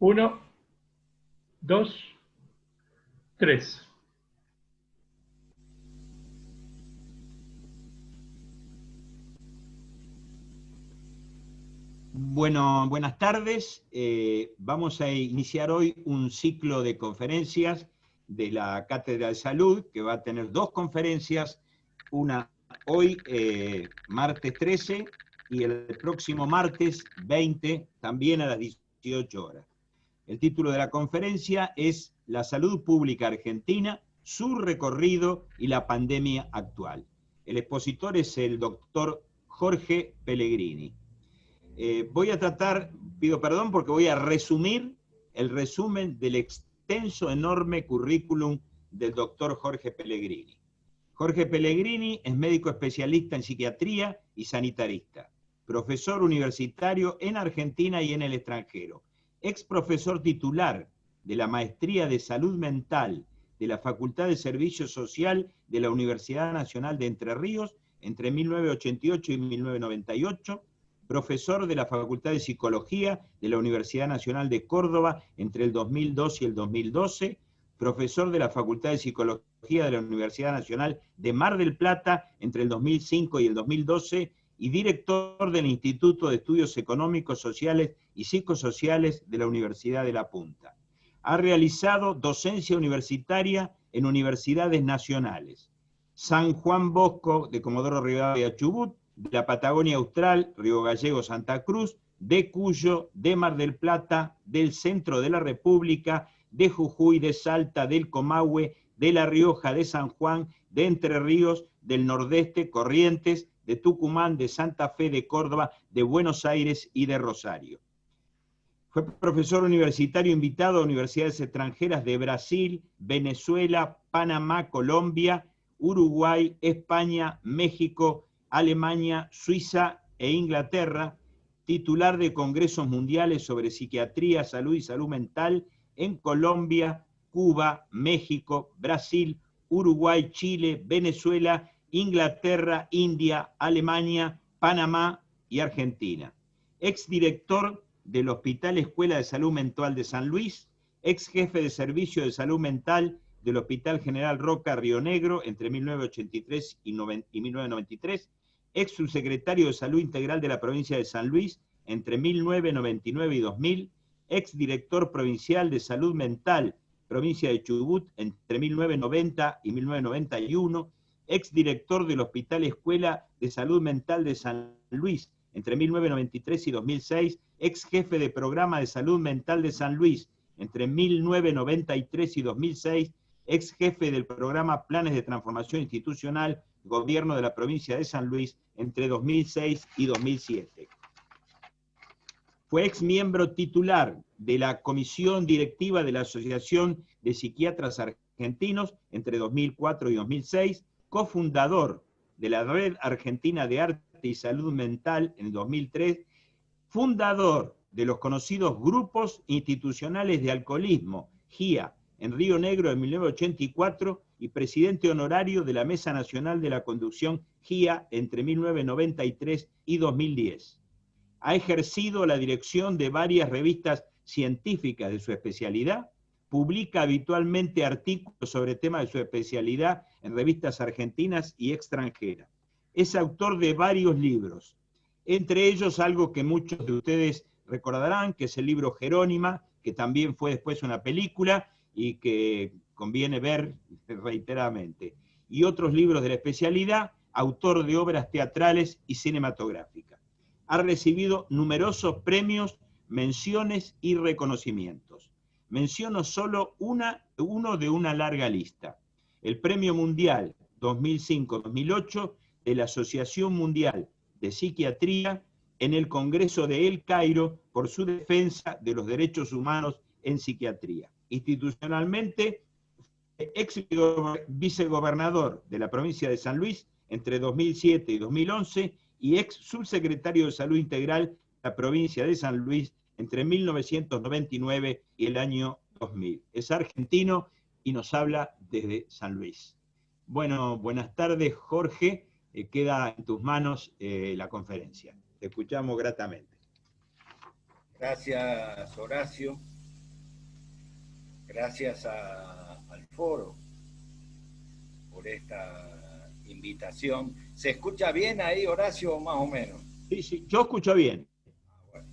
1, 2, 3. Bueno, buenas tardes. Vamos a iniciar hoy un ciclo de conferencias de la Cátedra de Salud, que va a tener dos conferencias, una hoy, martes 13, y el próximo martes 20, también a las 18 horas. El título de la conferencia es La salud pública argentina, su recorrido y la pandemia actual. El expositor es el doctor Jorge Pellegrini. Voy a tratar, pido perdón porque voy a resumir el resumen del extenso, enorme currículum del doctor Jorge Pellegrini. Jorge Pellegrini es médico especialista en psiquiatría y sanitarista, profesor universitario en Argentina y en el extranjero, ex profesor titular de la Maestría de Salud Mental de la Facultad de Servicio Social de la Universidad Nacional de Entre Ríos entre 1988 y 1998, profesor de la Facultad de Psicología de la Universidad Nacional de Córdoba entre el 2002 y el 2012, profesor de la Facultad de Psicología de la Universidad Nacional de Mar del Plata entre el 2005 y el 2012, y director del Instituto de Estudios Económicos, Sociales y Psicosociales de la Universidad de La Punta. Ha realizado docencia universitaria en universidades nacionales: San Juan Bosco de Comodoro Rivadavia, Chubut; de la Patagonia Austral, Río Gallegos, Santa Cruz; de Cuyo, de Mar del Plata, del centro de la República, de Jujuy, de Salta, del Comahue, de La Rioja, de San Juan, de Entre Ríos, del Nordeste, Corrientes, de Tucumán, de Santa Fe, de Córdoba, de Buenos Aires y de Rosario. Fue profesor universitario invitado a universidades extranjeras de Brasil, Venezuela, Panamá, Colombia, Uruguay, España, México, Alemania, Suiza e Inglaterra, titular de congresos mundiales sobre psiquiatría, salud y salud mental en Colombia, Cuba, México, Brasil, Uruguay, Chile, Venezuela, Inglaterra, India, Alemania, Panamá y Argentina. Exdirector del Hospital Escuela de Salud Mental de San Luis, ex jefe de servicio de salud mental del Hospital General Roca, Río Negro, entre 1983 y 1993, ex subsecretario de Salud Integral de la provincia de San Luis, entre 1999 y 2000, ex director provincial de Salud Mental, provincia de Chubut, entre 1990 y 1991, ex director del Hospital Escuela de Salud Mental de San Luis, entre 1993 y 2006, ex jefe de programa de salud mental de San Luis, entre 1993 y 2006, ex jefe del programa Planes de Transformación Institucional, Gobierno de la provincia de San Luis, entre 2006 y 2007. Fue ex miembro titular de la Comisión Directiva de la Asociación de Psiquiatras Argentinos entre 2004 y 2006, cofundador de la Red Argentina de Arte y Salud Mental en 2003, fundador de los conocidos grupos institucionales de alcoholismo, GIA, en Río Negro en 1984 y presidente honorario de la Mesa Nacional de la Conducción GIA entre 1993 y 2010. Ha ejercido la dirección de varias revistas científicas de su especialidad, publica habitualmente artículos sobre temas de su especialidad en revistas argentinas y extranjeras. Es autor de varios libros, entre ellos algo que muchos de ustedes recordarán, que es el libro Jerónima, que también fue después una película y que conviene ver reiteradamente, y otros libros de la especialidad, autor de obras teatrales y cinematográficas. Ha recibido numerosos premios, menciones y reconocimientos. Menciono solo uno de una larga lista: el Premio Mundial 2005-2008 de la Asociación Mundial de Psiquiatría en el Congreso de El Cairo por su defensa de los derechos humanos en psiquiatría. Institucionalmente, ex vicegobernador de la provincia de San Luis entre 2007 y 2011 y ex subsecretario de Salud Integral de la provincia de San Luis entre 1999 y el año 2000. Es argentino y nos habla desde San Luis. Bueno, buenas tardes, Jorge. Queda en tus manos la conferencia. Te escuchamos gratamente. Gracias, Horacio. gracias al foro por esta invitación. ¿Se escucha bien ahí, Horacio, más o menos? Sí, sí, yo escucho bien. Bueno.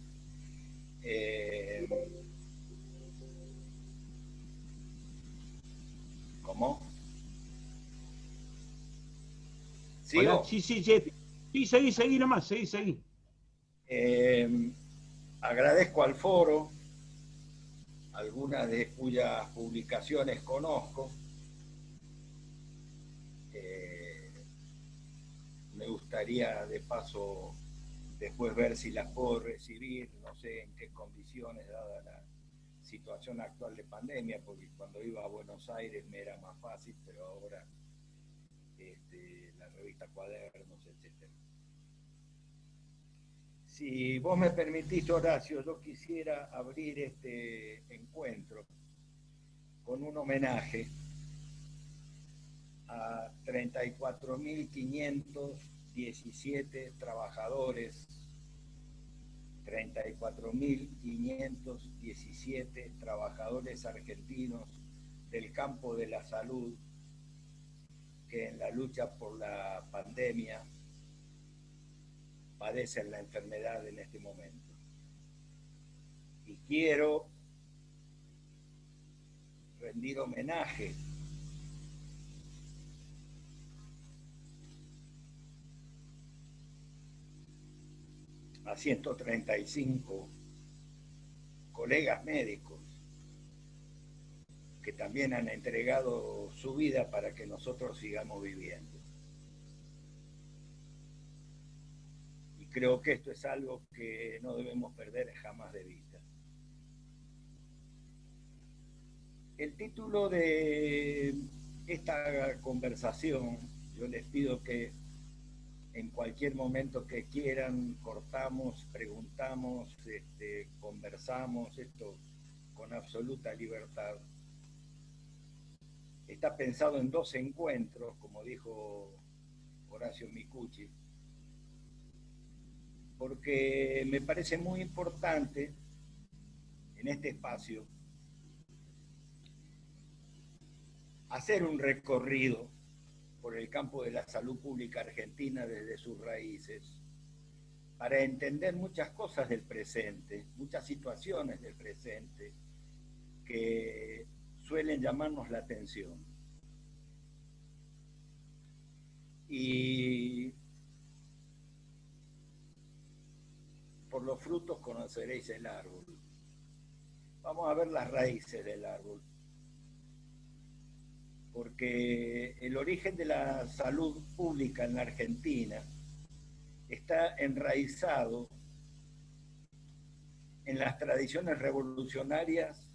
¿Cómo? Hola, ¿Sigo? sí, sí, sí. Sí, seguí nomás, seguí. Agradezco al foro, algunas de cuyas publicaciones conozco. Me gustaría de paso después ver si las puedo recibir, no sé en qué condiciones, dada la situación actual de pandemia, porque cuando iba a Buenos Aires me era más fácil, pero ahora la revista Cuadernos, etc. Si vos me permitís, Horacio, yo quisiera abrir este encuentro con un homenaje a 34.517 trabajadores, 34.517 trabajadores argentinos del campo de la salud que en la lucha por la pandemia padecen la enfermedad en este momento. Y quiero rendir homenaje a 135 colegas médicos que también han entregado su vida para que nosotros sigamos viviendo. Y creo que esto es algo que no debemos perder jamás de vista. El título de esta conversación, yo les pido que en cualquier momento que quieran, cortamos, preguntamos, conversamos, esto con absoluta libertad. Está pensado en 2 encuentros, como dijo Horacio Micucci, porque me parece muy importante en este espacio hacer un recorrido por el campo de la salud pública argentina desde sus raíces, para entender muchas cosas del presente, muchas situaciones del presente que suelen llamarnos la atención. Y por los frutos conoceréis el árbol. Vamos a ver las raíces del árbol, porque el origen de la salud pública en la Argentina está enraizado en las tradiciones revolucionarias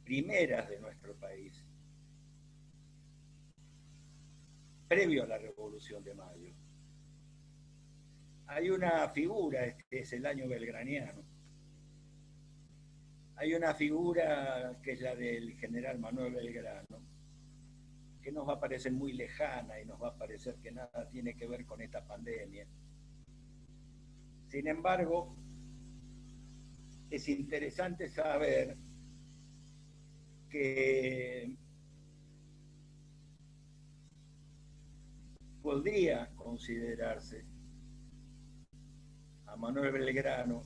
primeras de nuestro país, previo a la Revolución de Mayo. Hay una figura, que es el año belgraniano. Hay una figura que es la del general Manuel Belgrano, que nos va a parecer muy lejana y nos va a parecer que nada tiene que ver con esta pandemia. Sin embargo, es interesante saber que podría considerarse a Manuel Belgrano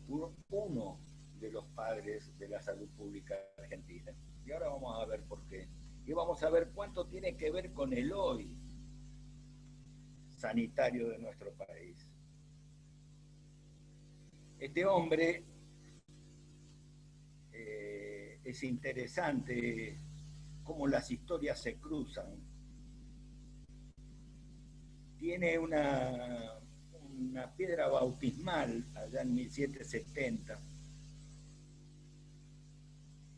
uno de los padres de la salud pública argentina. Y ahora vamos a ver por qué. Y vamos a ver cuánto tiene que ver con el hoy sanitario de nuestro país. Este hombre es interesante cómo las historias se cruzan. Tiene una piedra bautismal allá en 1770.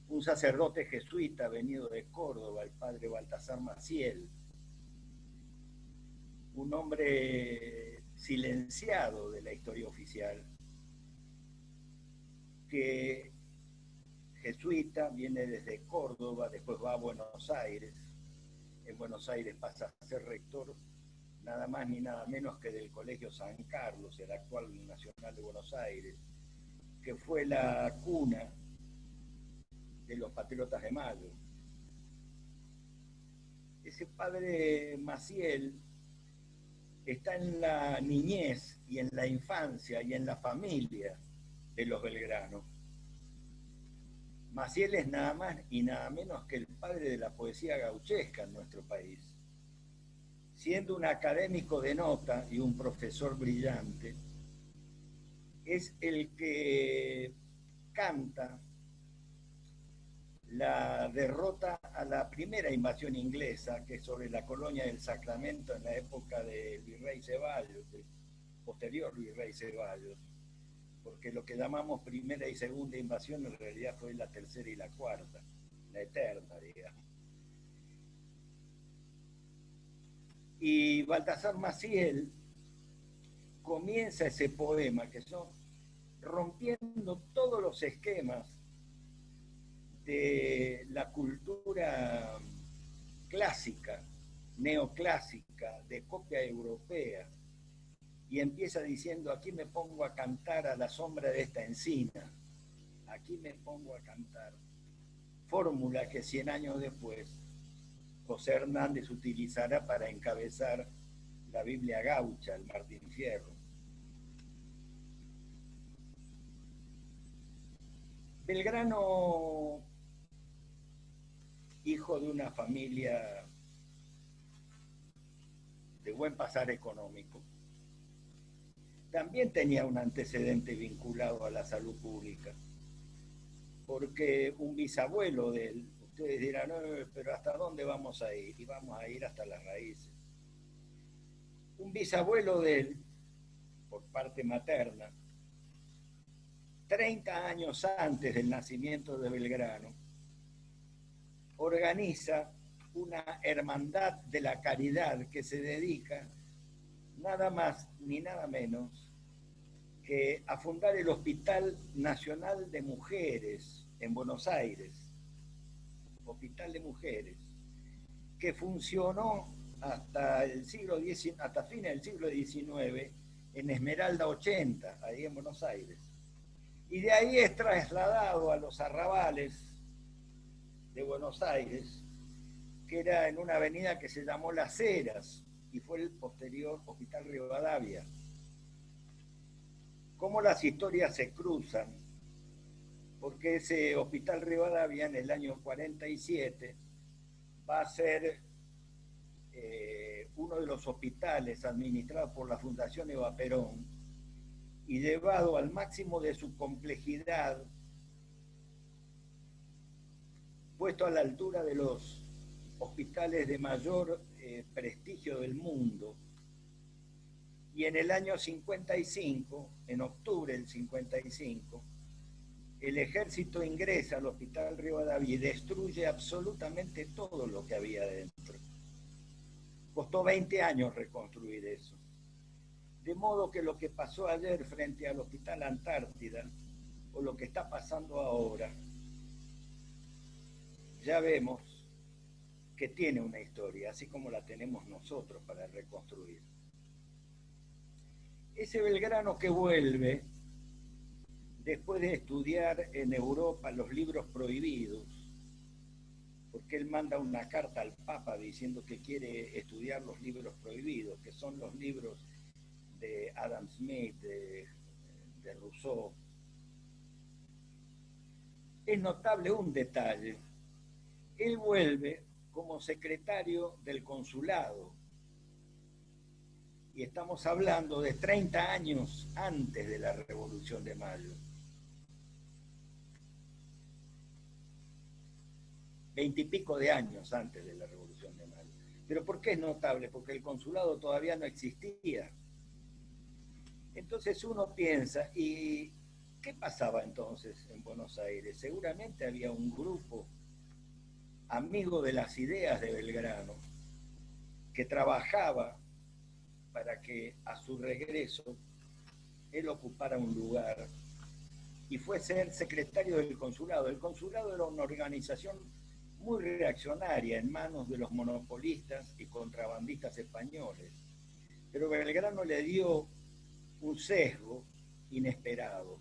Un sacerdote jesuita venido de Córdoba, el padre Baltasar Maciel, un hombre silenciado de la historia oficial, que jesuita, viene desde Córdoba, después va a Buenos Aires, en Buenos Aires pasa a ser rector nada más ni nada menos que del Colegio San Carlos, el actual Nacional de Buenos Aires, que fue la cuna de los Patriotas de Mayo. Ese padre Maciel está en la niñez y en la infancia y en la familia de los Belgrano. Maciel es nada más y nada menos que el padre de la poesía gauchesca en nuestro país. Siendo un académico de nota y un profesor brillante, es el que canta la derrota a la primera invasión inglesa, que es sobre la colonia del Sacramento en la época del virrey Ceballos, del posterior virrey Ceballos, porque lo que llamamos primera y segunda invasión en realidad fue la tercera y la cuarta, la eterna, digamos. Y Baltasar Maciel comienza ese poema, que son rompiendo todos los esquemas de la cultura clásica, neoclásica, de copia europea, y empieza diciendo: aquí me pongo a cantar a la sombra de esta encina, aquí me pongo a cantar. Fórmula que 100 años después José Hernández utilizará para encabezar la Biblia gaucha, el Martín Fierro. Belgrano, hijo de una familia de buen pasar económico, también tenía un antecedente vinculado a la salud pública, porque un bisabuelo de él, ustedes dirán, pero ¿hasta dónde vamos a ir? Y vamos a ir hasta las raíces. Un bisabuelo de él, por parte materna, 30 años antes del nacimiento de Belgrano, organiza una hermandad de la caridad que se dedica nada más ni nada menos que a fundar el Hospital Nacional de Mujeres en Buenos Aires, Hospital de Mujeres, que funcionó hasta el siglo XIX, hasta fines del siglo XIX, en Esmeralda 80, ahí en Buenos Aires. Y de ahí es trasladado a los arrabales de Buenos Aires, que era en una avenida que se llamó Las Heras, y fue el posterior Hospital Rivadavia. Cómo las historias se cruzan, porque ese Hospital Rivadavia en el año 47 va a ser uno de los hospitales administrados por la Fundación Eva Perón y llevado al máximo de su complejidad, puesto a la altura de los hospitales de mayor prestigio del mundo. Y en el año 55, en octubre del 55, el ejército ingresa al Hospital Rivadavia y destruye absolutamente todo lo que había dentro. Costó 20 años reconstruir eso. De modo que lo que pasó ayer frente al Hospital Antártida, o lo que está pasando ahora, ya vemos que tiene una historia, así como la tenemos nosotros para reconstruir. Ese Belgrano que vuelve, después de estudiar en Europa los libros prohibidos, porque él manda una carta al Papa diciendo que quiere estudiar los libros prohibidos, que son los libros de Adam Smith, de Rousseau. Es notable un detalle. Él vuelve como secretario del consulado, y estamos hablando de 30 años antes de la Revolución de Mayo. 20 y pico de años antes de la Revolución de Mayo. ¿Pero por qué es notable? Porque el consulado todavía no existía. Entonces uno piensa, ¿y qué pasaba entonces en Buenos Aires? Seguramente había un grupo amigo de las ideas de Belgrano que trabajaba para que a su regreso él ocupara un lugar y fue ser secretario del consulado. El consulado era una organización muy reaccionaria en manos de los monopolistas y contrabandistas españoles, pero Belgrano le dio un sesgo inesperado,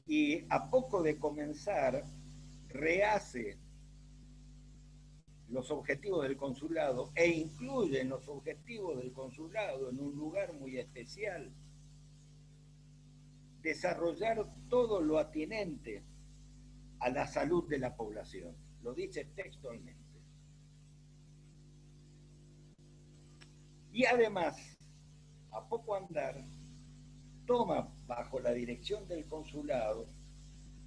y a poco de comenzar rehace los objetivos del consulado e incluye en los objetivos del consulado, en un lugar muy especial, desarrollar todo lo atinente a la salud de la población. Lo dice textualmente. Y además, a poco andar, toma bajo la dirección del consulado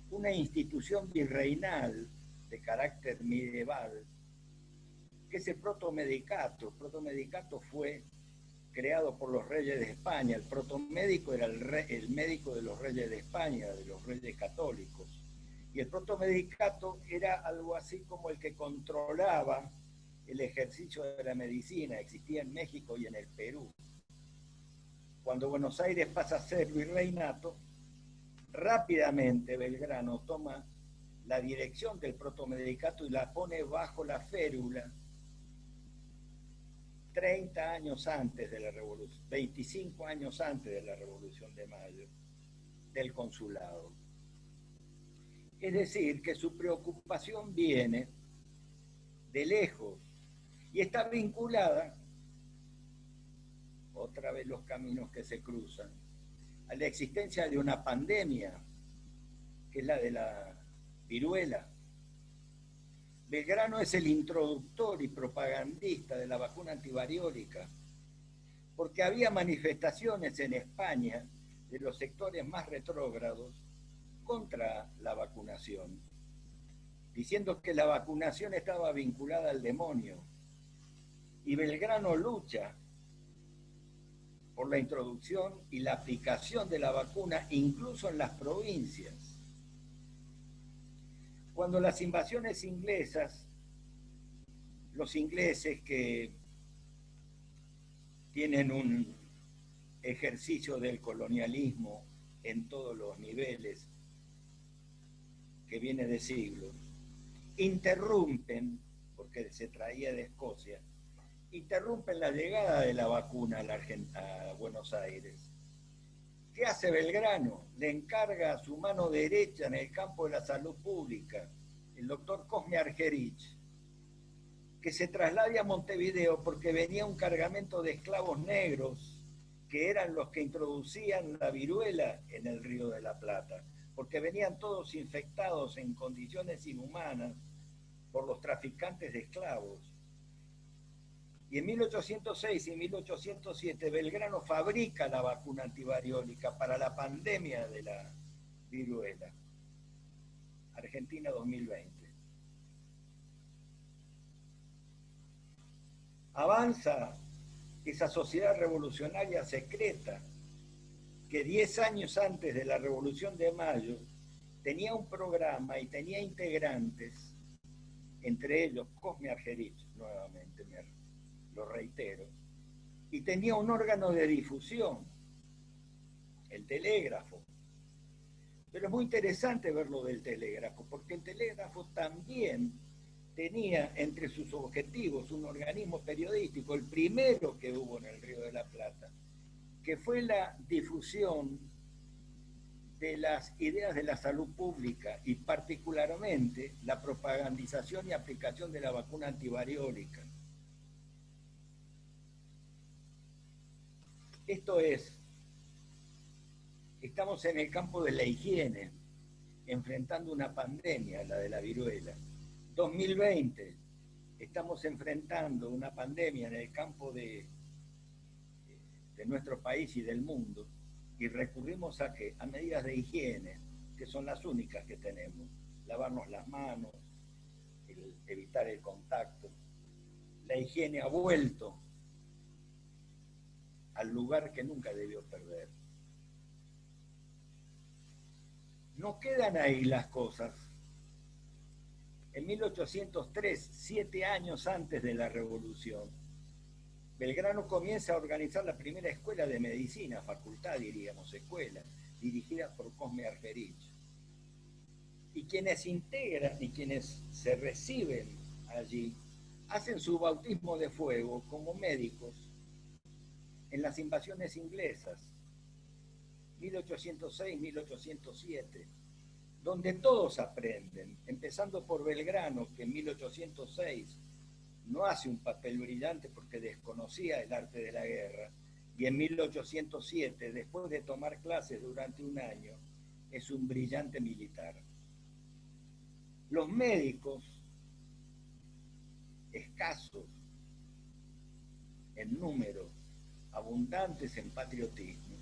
una institución virreinal de carácter medieval, que es el protomedicato. El protomedicato fue creado por los reyes de España. El protomédico era el médico de los reyes de España, de los reyes católicos. Y el protomedicato era algo así como el que controlaba el ejercicio de la medicina. Existía en México y en el Perú. Cuando Buenos Aires pasa a ser virreinato, rápidamente Belgrano toma la dirección del protomedicato y la pone bajo la férula 30 años antes de la Revolución, 25 años antes de la Revolución de Mayo, del consulado. Es decir, que su preocupación viene de lejos y está vinculada, otra vez los caminos que se cruzan, a la existencia de una pandemia, que es la de la viruela. Belgrano es el introductor y propagandista de la vacuna antivariólica, porque había manifestaciones en España de los sectores más retrógrados contra la vacunación, diciendo que la vacunación estaba vinculada al demonio. Y Belgrano lucha por la introducción y la aplicación de la vacuna, incluso en las provincias. Cuando las invasiones inglesas, los ingleses que tienen un ejercicio del colonialismo en todos los niveles, que viene de siglos, interrumpen, porque se traía de Escocia, interrumpen la llegada de la vacuna a Buenos Aires. ¿Qué hace Belgrano? Le encarga a su mano derecha en el campo de la salud pública, el doctor Cosme Argerich, que se traslade a Montevideo porque venía un cargamento de esclavos negros, que eran los que introducían la viruela en el Río de la Plata, porque venían todos infectados en condiciones inhumanas por los traficantes de esclavos. Y en 1806 y 1807 Belgrano fabrica la vacuna antivariólica para la pandemia de la viruela. Argentina 2020. Avanza esa sociedad revolucionaria secreta que 10 años antes de la Revolución de Mayo tenía un programa y tenía integrantes, entre ellos Cosme Argerich, nuevamente lo reitero, y tenía un órgano de difusión, el Telégrafo. Pero es muy interesante ver lo del Telégrafo, porque el Telégrafo también tenía entre sus objetivos un organismo periodístico, el primero que hubo en el Río de la Plata, que fue la difusión de las ideas de la salud pública y particularmente la propagandización y aplicación de la vacuna antivariólica. Esto es, estamos en el campo de la higiene, enfrentando una pandemia, la de la viruela. 2020, estamos enfrentando una pandemia en el campo de nuestro país y del mundo, y recurrimos a ¿qué? A medidas de higiene, que son las únicas que tenemos. Lavarnos las manos, evitar el contacto. La higiene ha vuelto al lugar que nunca debió perder. No quedan ahí las cosas. En 1803, 7 años antes de la Revolución, Belgrano comienza a organizar la primera escuela de medicina, facultad diríamos, escuela, dirigida por Cosme Argerich. Y quienes integran y quienes se reciben allí hacen su bautismo de fuego como médicos en las invasiones inglesas, 1806-1807. donde todos aprenden, empezando por Belgrano, que en 1806 no hace un papel brillante porque desconocía el arte de la guerra, y en 1807, después de tomar clases durante un año, es un brillante militar. Los médicos, escasos en número, abundantes en patriotismo,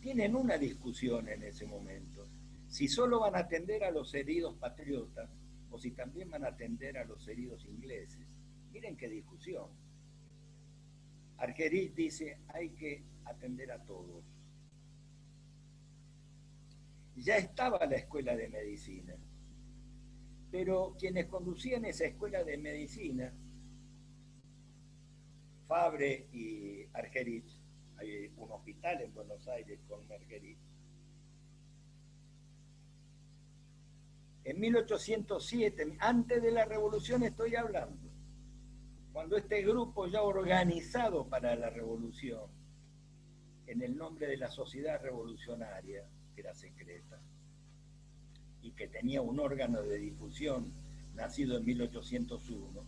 tienen una discusión en ese momento, si solo van a atender a los heridos patriotas o si también van a atender a los heridos ingleses. Miren qué discusión. Argerich dice, hay que atender a todos. Ya estaba la escuela de medicina, pero quienes conducían esa escuela de medicina, Fabre y Argerich, hay un hospital en Buenos Aires con Argerich. En 1807, antes de la revolución estoy hablando, cuando este grupo ya organizado para la revolución, en el nombre de la Sociedad Revolucionaria, que era secreta, y que tenía un órgano de difusión nacido en 1801,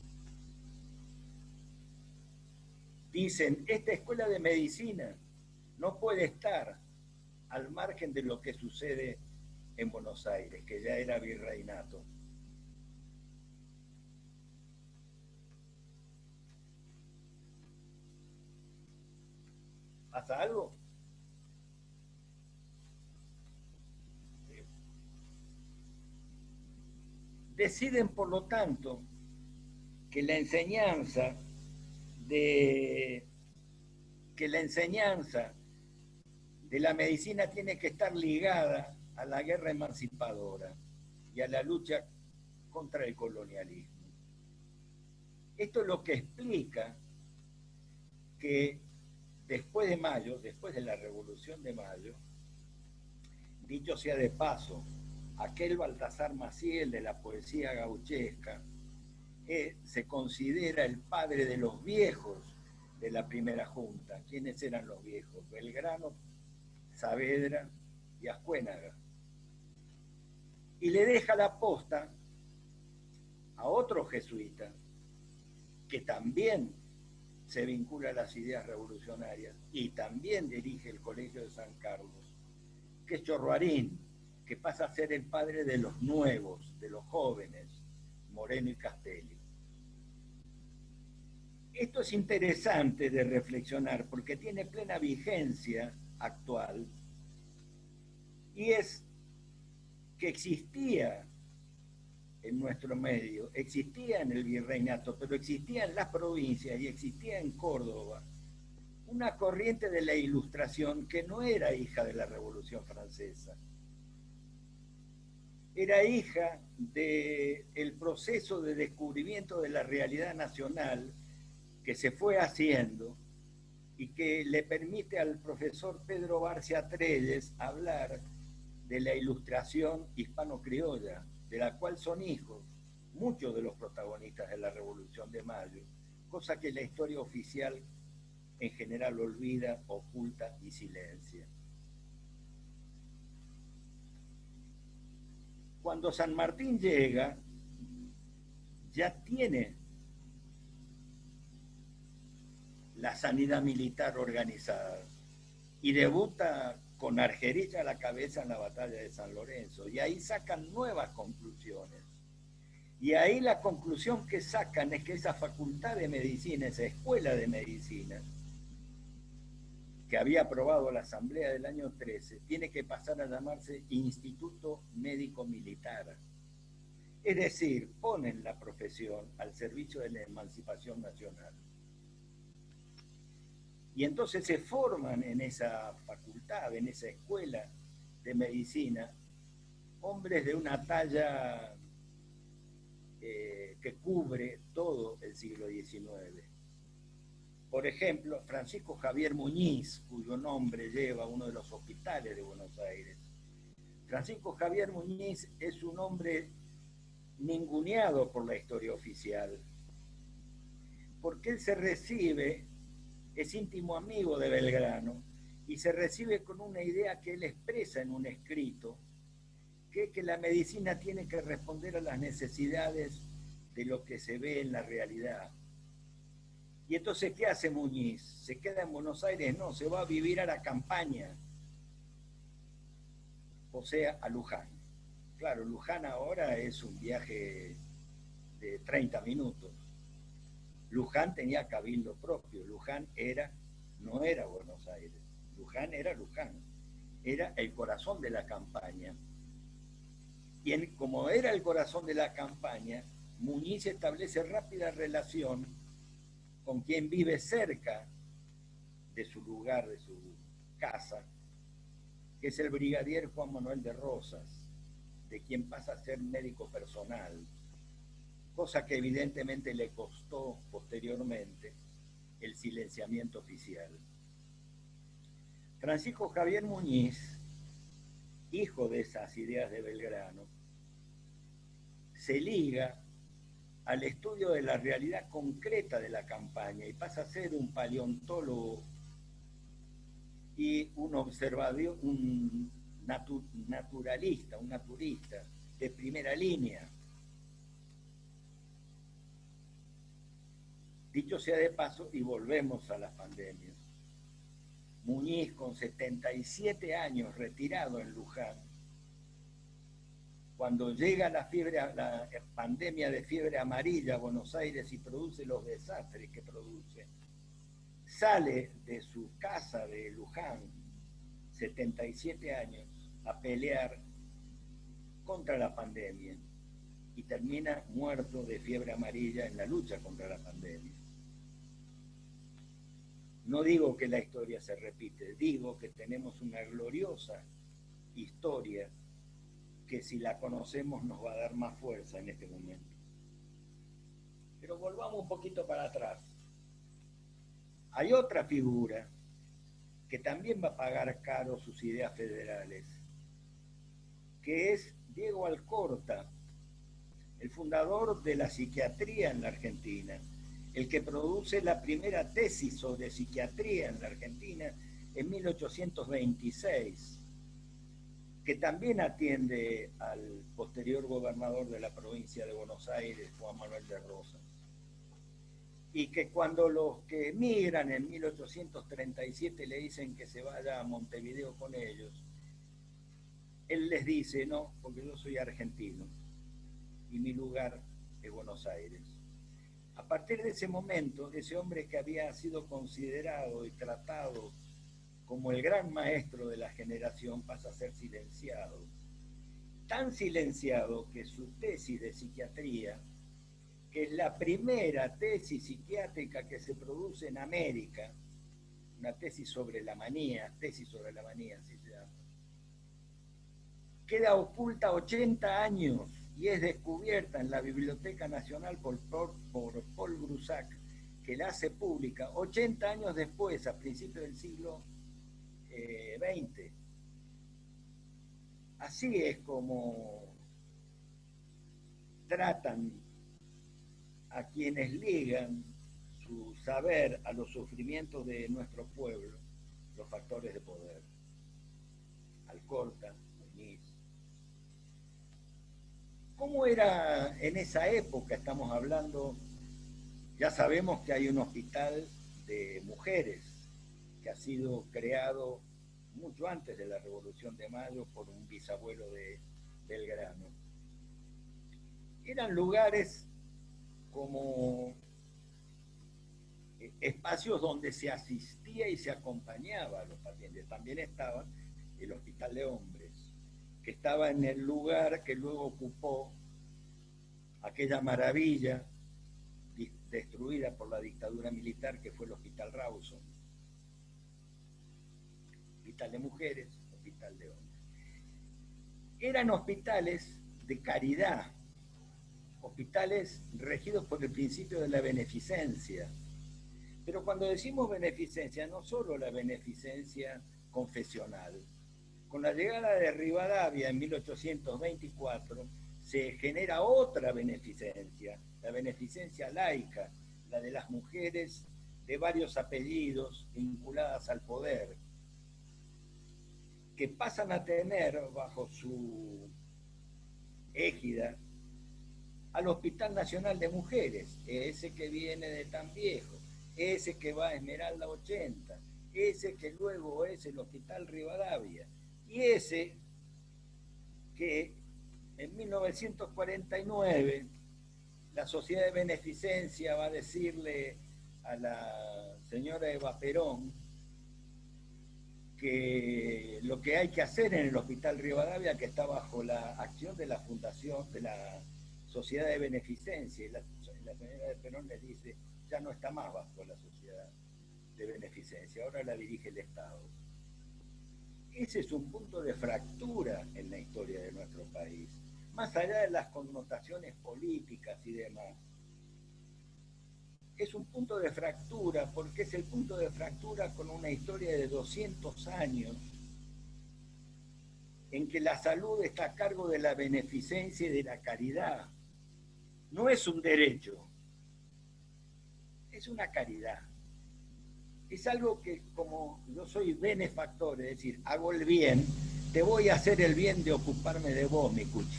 dicen, esta escuela de medicina no puede estar al margen de lo que sucede en Buenos Aires, que ya era virreinato. ¿Pasa algo? Deciden, por lo tanto, que la enseñanza de la medicina tiene que estar ligada a la guerra emancipadora y a la lucha contra el colonialismo. Esto es lo que explica que después de mayo, después de la Revolución de Mayo, dicho sea de paso, aquel Baltasar Maciel de la poesía gauchesca se considera el padre de los viejos de la primera junta. ¿Quiénes eran los viejos? Belgrano, Saavedra y Ascuénaga. Y le deja la posta a otro jesuita que también se vincula a las ideas revolucionarias y también dirige el Colegio de San Carlos, que es Chorroarín, que pasa a ser el padre de los nuevos, de los jóvenes, Moreno y Castelli. Esto es interesante de reflexionar porque tiene plena vigencia actual y es que existía en nuestro medio, existía en el virreinato, pero existía en las provincias y existía en Córdoba una corriente de la Ilustración que no era hija de la Revolución Francesa, era hija del proceso de descubrimiento de la realidad nacional que se fue haciendo y que le permite al profesor Pedro Barcia Trelles hablar de la Ilustración hispano-criolla, de la cual son hijos muchos de los protagonistas de la Revolución de Mayo, cosa que la historia oficial en general olvida, oculta y silencia. Cuando San Martín llega, ya tiene la sanidad militar organizada y debuta con Argerich a la cabeza en la batalla de San Lorenzo, y ahí sacan nuevas conclusiones. Y ahí la conclusión que sacan es que esa facultad de medicina, esa escuela de medicina, que había aprobado la Asamblea del año 13, tiene que pasar a llamarse Instituto Médico Militar. Es decir, ponen la profesión al servicio de la emancipación nacional. Y entonces se forman en esa facultad, en esa escuela de medicina, hombres de una talla que cubre todo el siglo XIX. Por ejemplo, Francisco Javier Muñiz, cuyo nombre lleva uno de los hospitales de Buenos Aires. Francisco Javier Muñiz es un hombre ninguneado por la historia oficial, porque él se recibe, es íntimo amigo de Belgrano, y se recibe con una idea que él expresa en un escrito, que la medicina tiene que responder a las necesidades de lo que se ve en la realidad. Y entonces, ¿qué hace Muñiz? ¿Se queda en Buenos Aires? No, se va a vivir a la campaña, o sea, a Luján. Claro, Luján ahora es un viaje de 30 minutos. Luján tenía cabildo propio. Luján no era Buenos Aires. Luján era Luján. Era el corazón de la campaña. Y como era el corazón de la campaña, Muñiz establece rápida relación con quien vive cerca de su lugar, de su casa, que es el brigadier Juan Manuel de Rosas, de quien pasa a ser médico personal, cosa que evidentemente le costó posteriormente el silenciamiento oficial. Francisco Javier Muñiz, hijo de esas ideas de Belgrano, se liga al estudio de la realidad concreta de la campaña y pasa a ser un paleontólogo y un observador, un naturalista, un naturista de primera línea. Dicho sea de paso, y volvemos a las pandemias, Muñiz, con 77 años, retirado en Luján, cuando llega la pandemia de fiebre amarilla a Buenos Aires y produce los desastres que produce, sale de su casa de Luján, 77 años, a pelear contra la pandemia y termina muerto de fiebre amarilla en la lucha contra la pandemia. No digo que la historia se repite, digo que tenemos una gloriosa historia que si la conocemos nos va a dar más fuerza en este momento. Pero volvamos un poquito para atrás. Hay otra figura que también va a pagar caro sus ideas federales, que es Diego Alcorta, el fundador de la psiquiatría en la Argentina, el que produce la primera tesis sobre psiquiatría en la Argentina en 1826, que también atiende al posterior gobernador de la provincia de Buenos Aires, Juan Manuel de Rosas. Y que cuando los que emigran en 1837 le dicen que se vaya a Montevideo con ellos, él les dice, no, porque yo soy argentino y mi lugar es Buenos Aires. A partir de ese momento, ese hombre que había sido considerado y tratado como el gran maestro de la generación pasa a ser silenciado. Tan silenciado que su tesis de psiquiatría, que es la primera tesis psiquiátrica que se produce en América, una tesis sobre la manía, así se llama, queda oculta 80 años y es descubierta en la Biblioteca Nacional por Paul Grusac, que la hace pública 80 años después, a principios del siglo XX. Así es como tratan a quienes ligan su saber a los sufrimientos de nuestro pueblo, los factores de poder. Alcorta, Muñiz. ¿Cómo era en esa época? Estamos hablando, ya sabemos que hay un hospital de mujeres que ha sido creado mucho antes de la Revolución de Mayo por un bisabuelo de Belgrano. Eran lugares como espacios donde se asistía y se acompañaba a los pacientes. También estaba el Hospital de Hombres, que estaba en el lugar que luego ocupó aquella maravilla destruida por la dictadura militar, que fue el Hospital Rawson. Hospital de mujeres, hospital de hombres. Eran hospitales de caridad, hospitales regidos por el principio de la beneficencia. Pero cuando decimos beneficencia, no solo la beneficencia confesional. Con la llegada de Rivadavia en 1824 se genera otra beneficencia, la beneficencia laica, la de las mujeres de varios apellidos vinculadas al poder, que pasan a tener bajo su égida al Hospital Nacional de Mujeres, ese que viene de Tan Viejo, ese que va a Esmeralda 80, ese que luego es el Hospital Rivadavia, y ese que en 1949 la Sociedad de Beneficencia va a decirle a la señora Eva Perón que lo que hay que hacer en el Hospital Rivadavia, que está bajo la acción de la Fundación, de la Sociedad de Beneficencia, y la señora de Perón le dice, ya no está más bajo la Sociedad de Beneficencia, ahora la dirige el Estado. Ese es un punto de fractura en la historia de nuestro país, más allá de las connotaciones políticas y demás. Es un punto de fractura porque es el punto de fractura con una historia de 200 años en que la salud está a cargo de la beneficencia y de la caridad. No es un derecho, es una caridad. Es algo que, como yo soy benefactor, es decir, hago el bien, te voy a hacer el bien de ocuparme de vos, mi cuchi.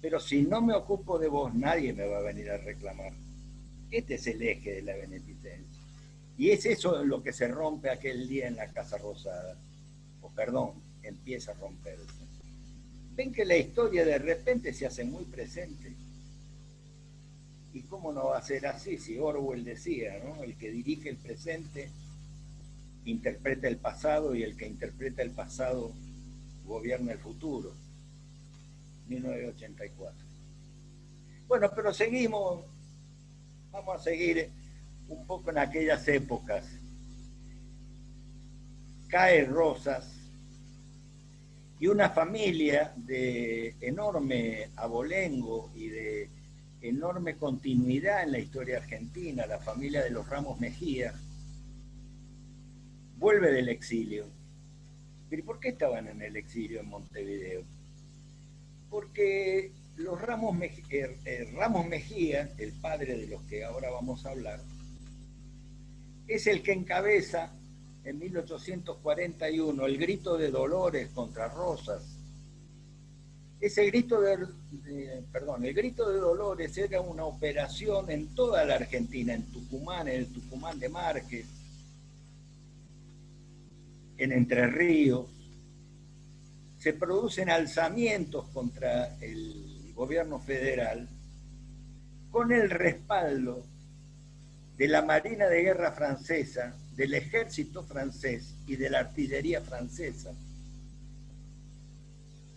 Pero si no me ocupo de vos, nadie me va a venir a reclamar. Este es el eje de la beneficencia. Y es eso lo que se rompe aquel día en la Casa Rosada. O perdón, empieza a romperse. Ven que la historia de repente se hace muy presente. ¿Y cómo no va a ser así? Si Orwell decía, ¿no? El que dirige el presente interpreta el pasado y el que interpreta el pasado gobierna el futuro. 1984. Bueno, pero seguimos, vamos a seguir un poco en aquellas épocas. Cae Rosas y una familia de enorme abolengo y de enorme continuidad en la historia argentina, la familia de los Ramos Mejía, vuelve del exilio. ¿Pero por qué estaban en el exilio en Montevideo? Porque los Ramos Mejía, el padre de los que ahora vamos a hablar, es el que encabeza en 1841 el grito de Dolores contra Rosas. Ese grito el grito de Dolores era una operación en toda la Argentina, en Tucumán, en el Tucumán de Márquez, en Entre Ríos. Se producen alzamientos contra el gobierno federal con el respaldo de la Marina de Guerra francesa, del ejército francés y de la artillería francesa.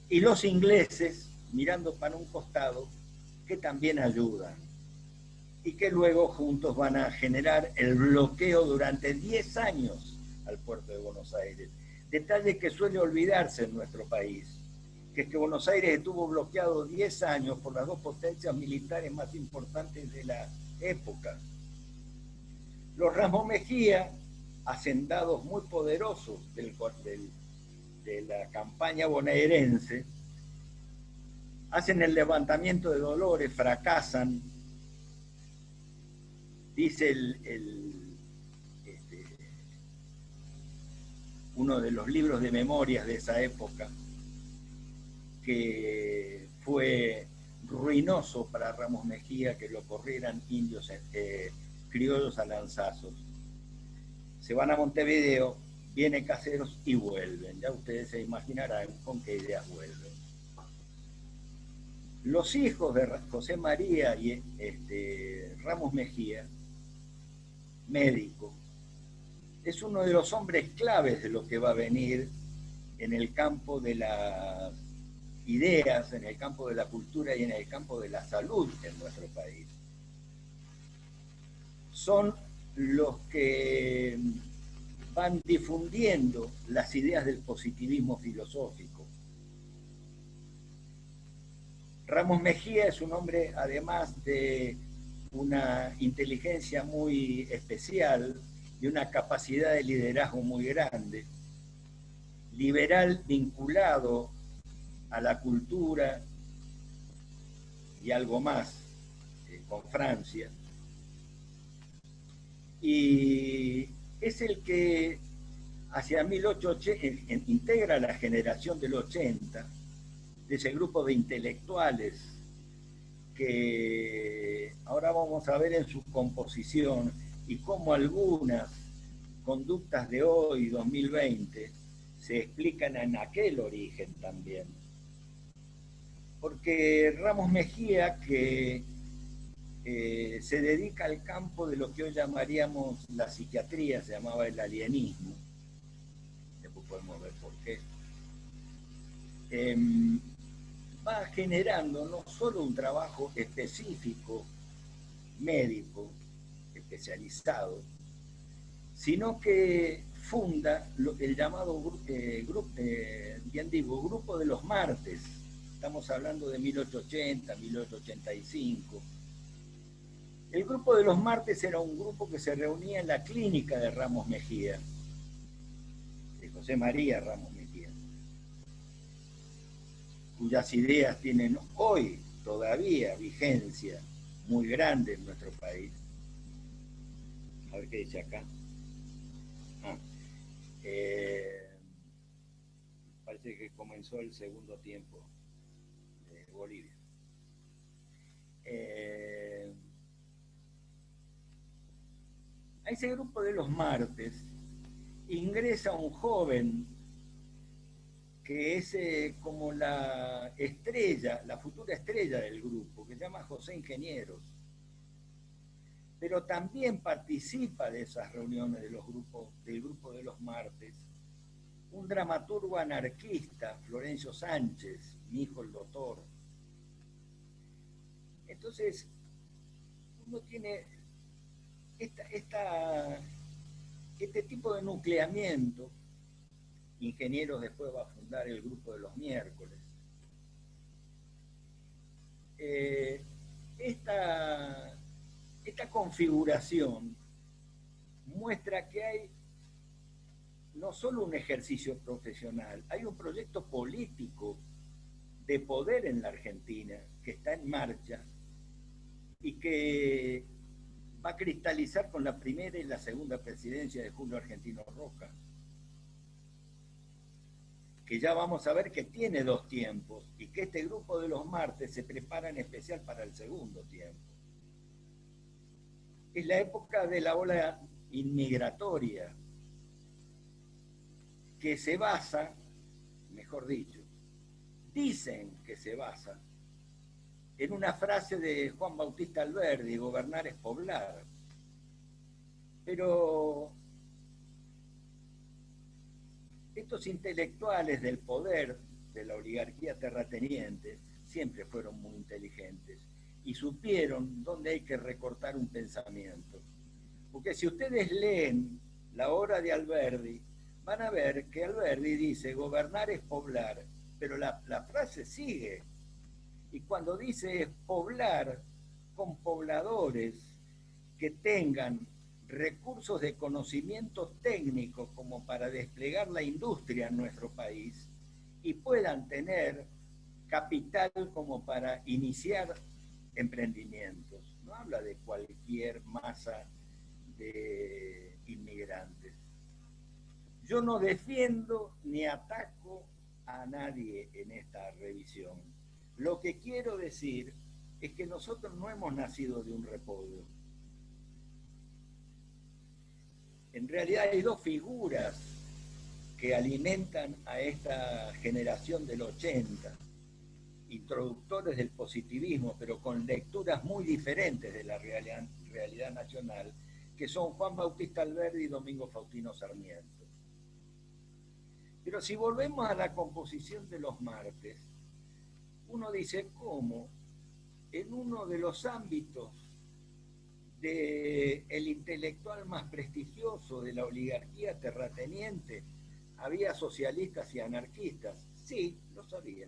Y los ingleses mirando para un costado, que también ayudan y que luego juntos van a generar el bloqueo durante 10 años al puerto de Buenos Aires. Detalle que suele olvidarse en nuestro país, que es que Buenos Aires estuvo bloqueado 10 años por las dos potencias militares más importantes de la época. Los Ramos Mejía, hacendados muy poderosos de la campaña bonaerense, hacen el levantamiento de Dolores, fracasan. Dice uno de los libros de memorias de esa época que fue ruinoso para Ramos Mejía que lo corrieran indios criollos a lanzazos. Se van a Montevideo, vienen Caseros y vuelven. Ya ustedes se imaginarán con qué ideas vuelven. Los hijos de José María y Ramos Mejía, médico, es uno de los hombres claves de lo que va a venir en el campo de las ideas, en el campo de la cultura y en el campo de la salud en nuestro país. Son los que van difundiendo las ideas del positivismo filosófico. Ramos Mejía es un hombre, además de una inteligencia muy especial y una capacidad de liderazgo muy grande, liberal vinculado a la cultura y algo más con Francia. Y es el que hacia 1880 integra la generación del 80 de ese grupo de intelectuales que ahora vamos a ver en su composición y cómo algunas conductas de hoy, 2020, se explican en aquel origen también. Porque Ramos Mejía, que se dedica al campo de lo que hoy llamaríamos la psiquiatría, se llamaba el alienismo, después podemos ver por qué, va generando no solo un trabajo específico, médico, especializado, sino que funda el llamado Grupo de los Martes. Estamos hablando de 1880, 1885. El Grupo de los Martes era un grupo que se reunía en la clínica de Ramos Mejía, de José María Ramos Mejía, cuyas ideas tienen hoy todavía vigencia muy grande en nuestro país. A ver qué dice acá. Parece que comenzó el segundo tiempo de Bolivia. A ese grupo de los martes ingresa un joven que es como la estrella, la futura estrella del grupo, que se llama José Ingenieros. Pero también participa de esas reuniones del grupo de los martes un dramaturgo anarquista, Florencio Sánchez, mi hijo el doctor. Entonces, uno tiene este tipo de nucleamiento. Ingenieros después va a fundar el grupo de los miércoles. Esta configuración muestra que hay no solo un ejercicio profesional, hay un proyecto político de poder en la Argentina que está en marcha y que va a cristalizar con la primera y la segunda presidencia de Julio Argentino Roca, que ya vamos a ver que tiene dos tiempos y que este grupo de los martes se prepara en especial para el segundo tiempo. Es la época de la ola inmigratoria, que se basa, mejor dicho, dicen que se basa en una frase de Juan Bautista Alberdi: gobernar es poblar. Pero estos intelectuales del poder, de la oligarquía terrateniente, siempre fueron muy inteligentes y supieron dónde hay que recortar un pensamiento. Porque si ustedes leen la obra de Alberdi, van a ver que Alberdi dice gobernar es poblar, pero la frase sigue. Y cuando dice poblar con pobladores que tengan recursos de conocimiento técnico como para desplegar la industria en nuestro país y puedan tener capital como para iniciar emprendimientos. No habla de cualquier masa de inmigrantes. Yo no defiendo ni ataco a nadie en esta revisión. Lo que quiero decir es que nosotros no hemos nacido de un repollo. En realidad hay dos figuras que alimentan a esta generación del 80, introductores del positivismo, pero con lecturas muy diferentes de la realidad nacional, que son Juan Bautista Alberdi y Domingo Faustino Sarmiento. Pero si volvemos a la composición de los martes, uno dice cómo en uno de los ámbitos del intelectual más prestigioso de la oligarquía terrateniente había socialistas y anarquistas. Sí, lo sabía.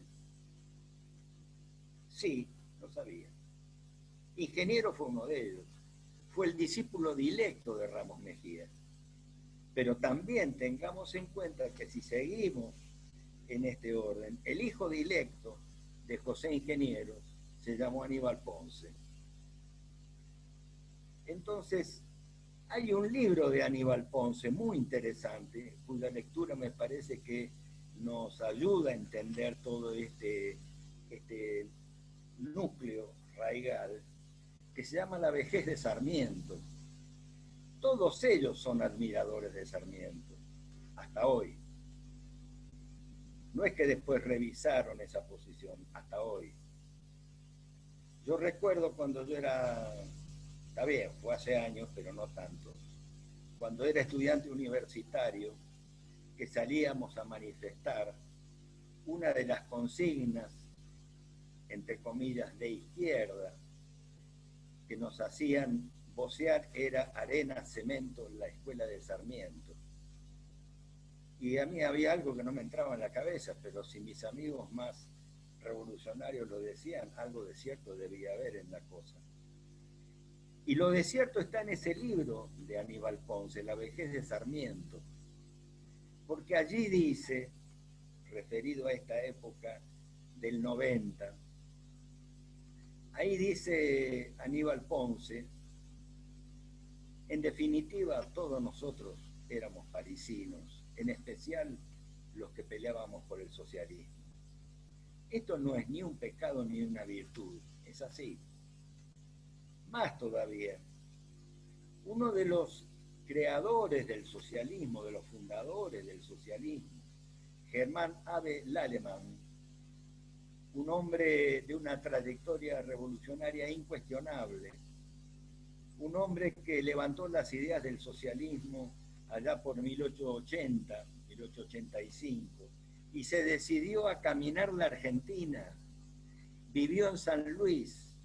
Sí, lo sabía. Ingeniero fue uno de ellos. Fue el discípulo dilecto de Ramos Mejía. Pero también tengamos en cuenta que si seguimos en este orden, el hijo dilecto de José Ingenieros se llamó Aníbal Ponce. Entonces, hay un libro de Aníbal Ponce muy interesante, cuya lectura me parece que nos ayuda a entender todo este se llama La vejez de Sarmiento. Todos ellos son admiradores de Sarmiento, hasta hoy. No es que después revisaron esa posición, hasta hoy. Yo recuerdo cuando yo era, está bien, fue hace años, pero no tanto, cuando era estudiante universitario, que salíamos a manifestar, una de las consignas, entre comillas, de izquierda, que nos hacían vocear era arena, cemento en la escuela de Sarmiento. Y a mí había algo que no me entraba en la cabeza, pero si mis amigos más revolucionarios lo decían, algo de cierto debía haber en la cosa. Y lo de cierto está en ese libro de Aníbal Ponce, La vejez de Sarmiento, porque allí dice, referido a esta época del 90, ahí dice Aníbal Ponce, en definitiva todos nosotros éramos parisinos, en especial los que peleábamos por el socialismo. Esto no es ni un pecado ni una virtud, es así. Más todavía, uno de los creadores del socialismo, de los fundadores del socialismo, Germán Abbe Lallemand, un hombre de una trayectoria revolucionaria incuestionable, un hombre que levantó las ideas del socialismo allá por 1880, 1885, y se decidió a caminar la Argentina, vivió en San Luis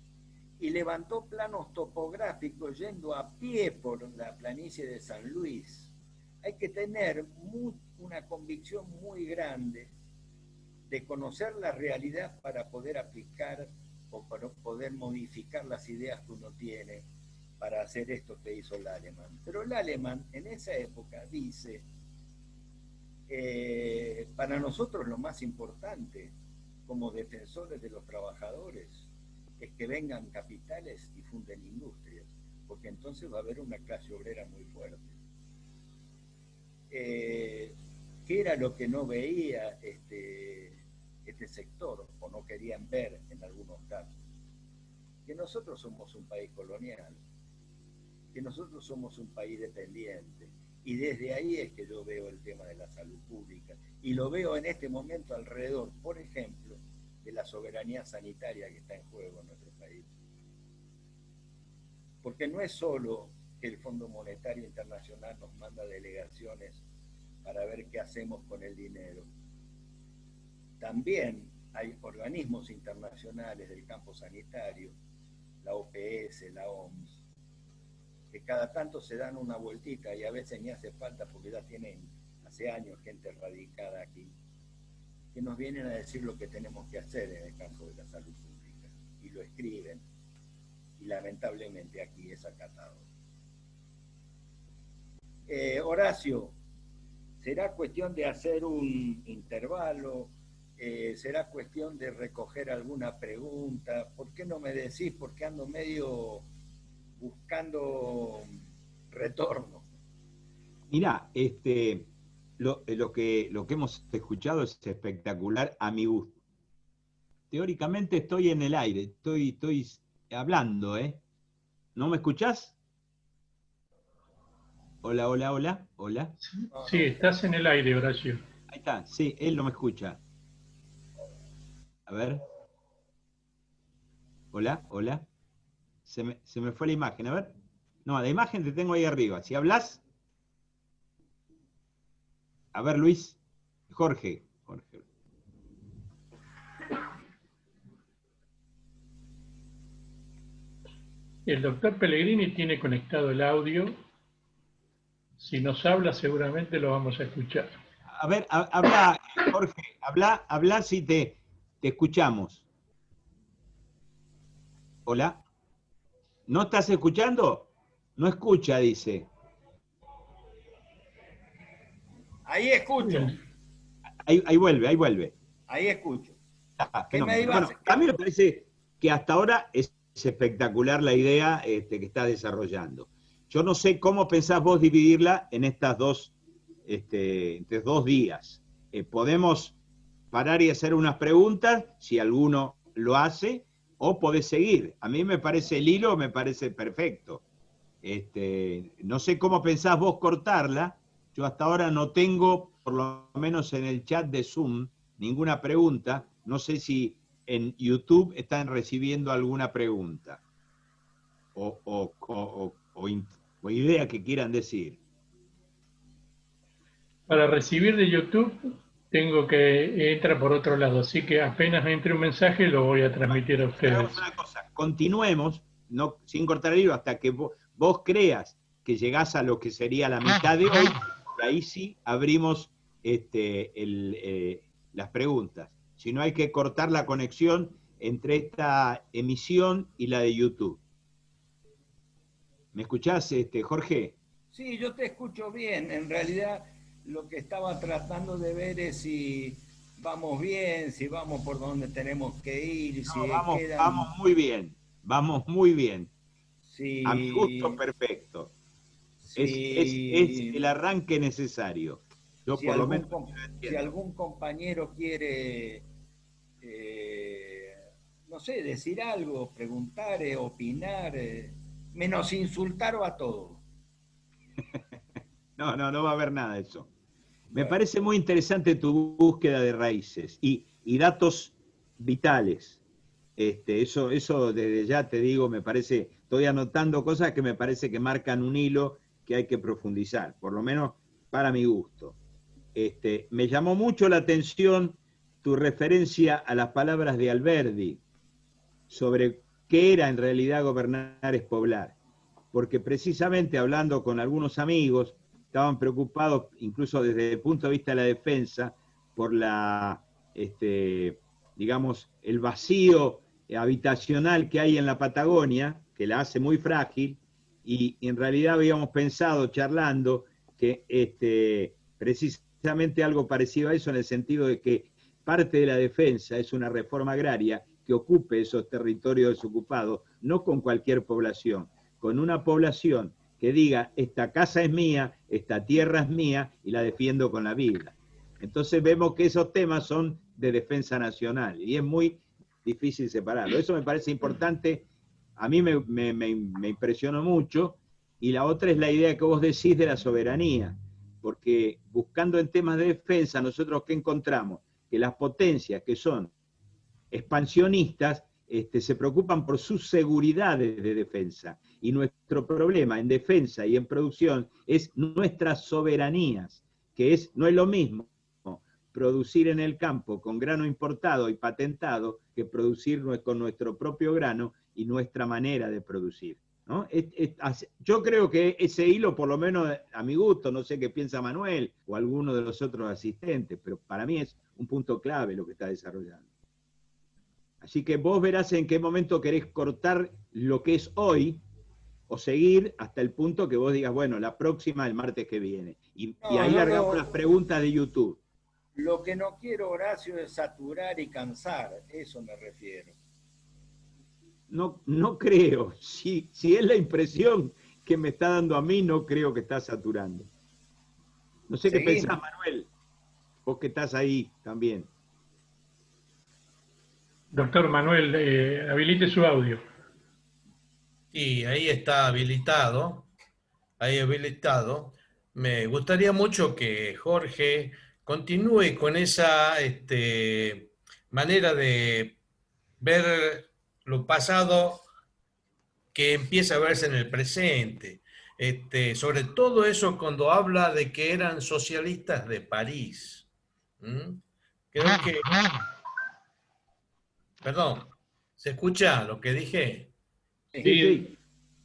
y levantó planos topográficos yendo a pie por la planicie de San Luis. Hay que tener una convicción muy grande de conocer la realidad para poder aplicar o para poder modificar las ideas que uno tiene para hacer esto que hizo Lallemand. Pero Lallemand en esa época dice, para nosotros lo más importante como defensores de los trabajadores es que vengan capitales y funden industrias, porque entonces va a haber una clase obrera muy fuerte. ¿Qué era lo que no veía este sector, o no querían ver en algunos casos? Que nosotros somos un país colonial, que nosotros somos un país dependiente, y desde ahí es que yo veo el tema de la salud pública, y lo veo en este momento alrededor, por ejemplo, de la soberanía sanitaria que está en juego en nuestro país. Porque no es solo que el Fondo Monetario Internacional nos manda delegaciones para ver qué hacemos con el dinero. También hay organismos internacionales del campo sanitario, la OPS, la OMS, que cada tanto se dan una vueltita y a veces ni hace falta porque ya tienen hace años gente radicada aquí, que nos vienen a decir lo que tenemos que hacer en el campo de la salud pública, y lo escriben, y lamentablemente aquí es acatado. Horacio, ¿será cuestión de hacer un intervalo? ¿Será cuestión de recoger alguna pregunta? ¿Por qué no me decís? Porque ando medio buscando retorno. Mirá, lo que hemos escuchado es espectacular a mi gusto. Teóricamente estoy en el aire, estoy hablando, ¿eh? ¿No me escuchás? Hola, hola, hola, hola. Sí, estás en el aire, Horacio. Ahí está, sí, él no me escucha. A ver. Hola, hola. Se me fue la imagen, a ver. No, la imagen te tengo ahí arriba. Si hablas. A ver, Luis. Jorge. El doctor Pellegrini tiene conectado el audio. Si nos habla, seguramente lo vamos a escuchar. A ver, habla, Jorge. Habla si te escuchamos. Hola. ¿No estás escuchando? No escucha, dice. Ahí escucho. Ahí vuelve. Ahí escucho. Bueno, a mí me parece que hasta ahora es espectacular la idea que está desarrollando. Yo no sé cómo pensás vos dividirla en estas entre 2 días. Podemos parar y hacer unas preguntas, si alguno lo hace, o podés seguir. A mí me parece el hilo, me parece perfecto. No sé cómo pensás vos cortarla. Yo hasta ahora no tengo, por lo menos en el chat de Zoom, ninguna pregunta. No sé si en YouTube están recibiendo alguna pregunta o idea que quieran decir. Para recibir de YouTube tengo que entrar por otro lado, así que apenas entre un mensaje lo voy a transmitir a ustedes. Hagamos una cosa, continuemos, no, sin cortar el hilo, hasta que vos creas que llegás a lo que sería la mitad de hoy, y ahí sí abrimos las preguntas. Si no, hay que cortar la conexión entre esta emisión y la de YouTube. ¿Me escuchás, Jorge? Sí, yo te escucho bien. En realidad lo que estaba tratando de ver es si vamos bien, si vamos por donde tenemos que ir, si vamos muy bien, vamos muy bien. Si, a mi gusto, perfecto. Si, es el arranque necesario. Yo si por lo algún, menos si algún compañero quiere, no sé, decir algo, preguntar, opinar, menos insultar o a todo. No va a haber nada de eso. Me Bueno. parece muy interesante tu búsqueda de raíces y datos vitales. Eso desde ya te digo, me parece, estoy anotando cosas que me parece que marcan un hilo que hay que profundizar, por lo menos para mi gusto. Me llamó mucho la atención tu referencia a las palabras de Alberdi sobre qué era en realidad gobernar es poblar, porque precisamente hablando con algunos amigos, estaban preocupados, incluso desde el punto de vista de la defensa, por digamos, el vacío habitacional que hay en la Patagonia, que la hace muy frágil, y en realidad habíamos pensado, charlando, que precisamente algo parecido a eso, en el sentido de que parte de la defensa es una reforma agraria que ocupe esos territorios desocupados, no con cualquier población, con una población que diga, esta casa es mía, esta tierra es mía, y la defiendo con la vida. Entonces vemos que esos temas son de defensa nacional, y es muy difícil separarlo. Eso me parece importante, a mí me impresionó mucho, y la otra es la idea que vos decís de la soberanía, porque buscando en temas de defensa, nosotros ¿qué encontramos? Que las potencias que son expansionistas se preocupan por sus seguridades de defensa. Y nuestro problema en defensa y en producción es nuestras soberanías, que no es lo mismo producir en el campo con grano importado y patentado que producir con nuestro propio grano y nuestra manera de producir, ¿no? Yo creo que ese hilo, por lo menos a mi gusto, no sé qué piensa Manuel o alguno de los otros asistentes, pero para mí es un punto clave lo que está desarrollando. Así que vos verás en qué momento querés cortar lo que es hoy o seguir hasta el punto que vos digas, bueno, la próxima el martes que viene. Y ahí largamos las preguntas de YouTube. Lo que no quiero, Horacio, es saturar y cansar, eso me refiero. No creo. Si es la impresión que me está dando a mí, no creo que está saturando. No sé qué pensás, Manuel, vos que estás ahí también. Doctor Manuel, habilite su audio. Sí, ahí está habilitado. Ahí habilitado. Me gustaría mucho que Jorge continúe con esa manera de ver lo pasado que empieza a verse en el presente. Sobre todo eso cuando habla de que eran socialistas de París. Creo que... Perdón, ¿se escucha lo que dije? Sí.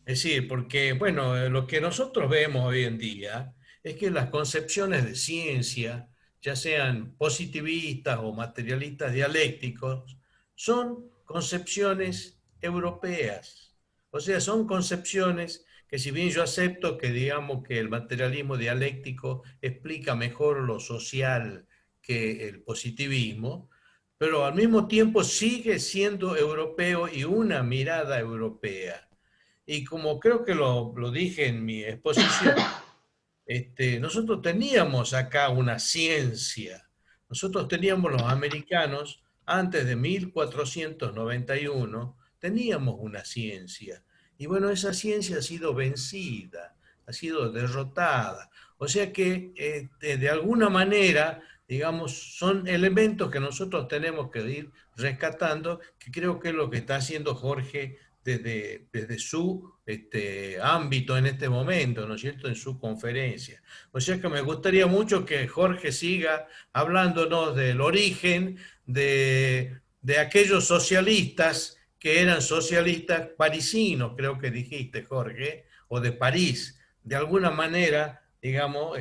Es decir, porque, bueno, lo que nosotros vemos hoy en día es que las concepciones de ciencia, ya sean positivistas o materialistas dialécticos, son concepciones europeas. O sea, son concepciones que, si bien yo acepto que digamos que el materialismo dialéctico explica mejor lo social que el positivismo, pero al mismo tiempo sigue siendo europeo y una mirada europea. Y como creo que lo dije en mi exposición, nosotros teníamos acá una ciencia. Nosotros teníamos los americanos, antes de 1491, teníamos una ciencia. Y bueno, esa ciencia ha sido vencida, ha sido derrotada. O sea que de alguna manera, digamos, son elementos que nosotros tenemos que ir rescatando, que creo que es lo que está haciendo Jorge desde su ámbito en este momento, ¿no es cierto?, en su conferencia. O sea que me gustaría mucho que Jorge siga hablándonos del origen de aquellos socialistas que eran socialistas parisinos, creo que dijiste, Jorge, o de París. De alguna manera, digamos,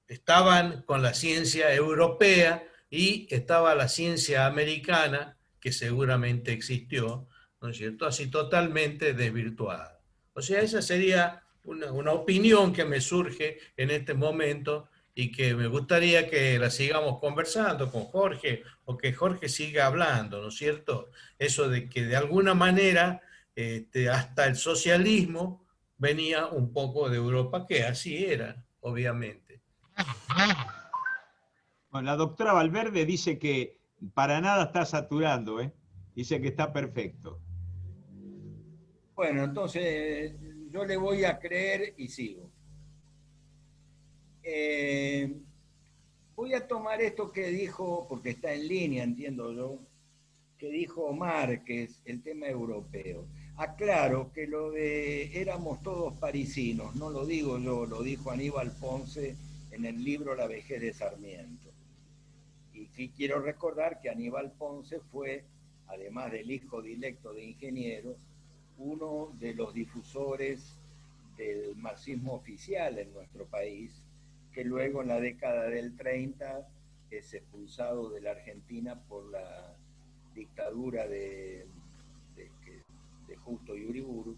estaban con la ciencia europea y estaba la ciencia americana, que seguramente existió, ¿no es cierto?, así totalmente desvirtuada. O sea, esa sería una opinión que me surge en este momento y que me gustaría que la sigamos conversando con Jorge o que Jorge siga hablando, ¿no es cierto? Eso de que de alguna manera hasta el socialismo venía un poco de Europa, que así era, obviamente. Bueno, la doctora Valverde dice que para nada está saturando, ¿eh? Dice que está perfecto. Bueno, entonces yo le voy a creer y sigo. Voy a tomar esto que dijo, porque está en línea, entiendo yo, que dijo Márquez, el tema europeo. Aclaro que lo de éramos todos parisinos, no lo digo yo, lo dijo Aníbal Ponce en el libro La vejez de Sarmiento. Y sí quiero recordar que Aníbal Ponce fue, además del hijo directo de ingenieros, uno de los difusores del marxismo oficial en nuestro país, que luego en la década del 30 es expulsado de la Argentina por la dictadura de Justo y Uriburu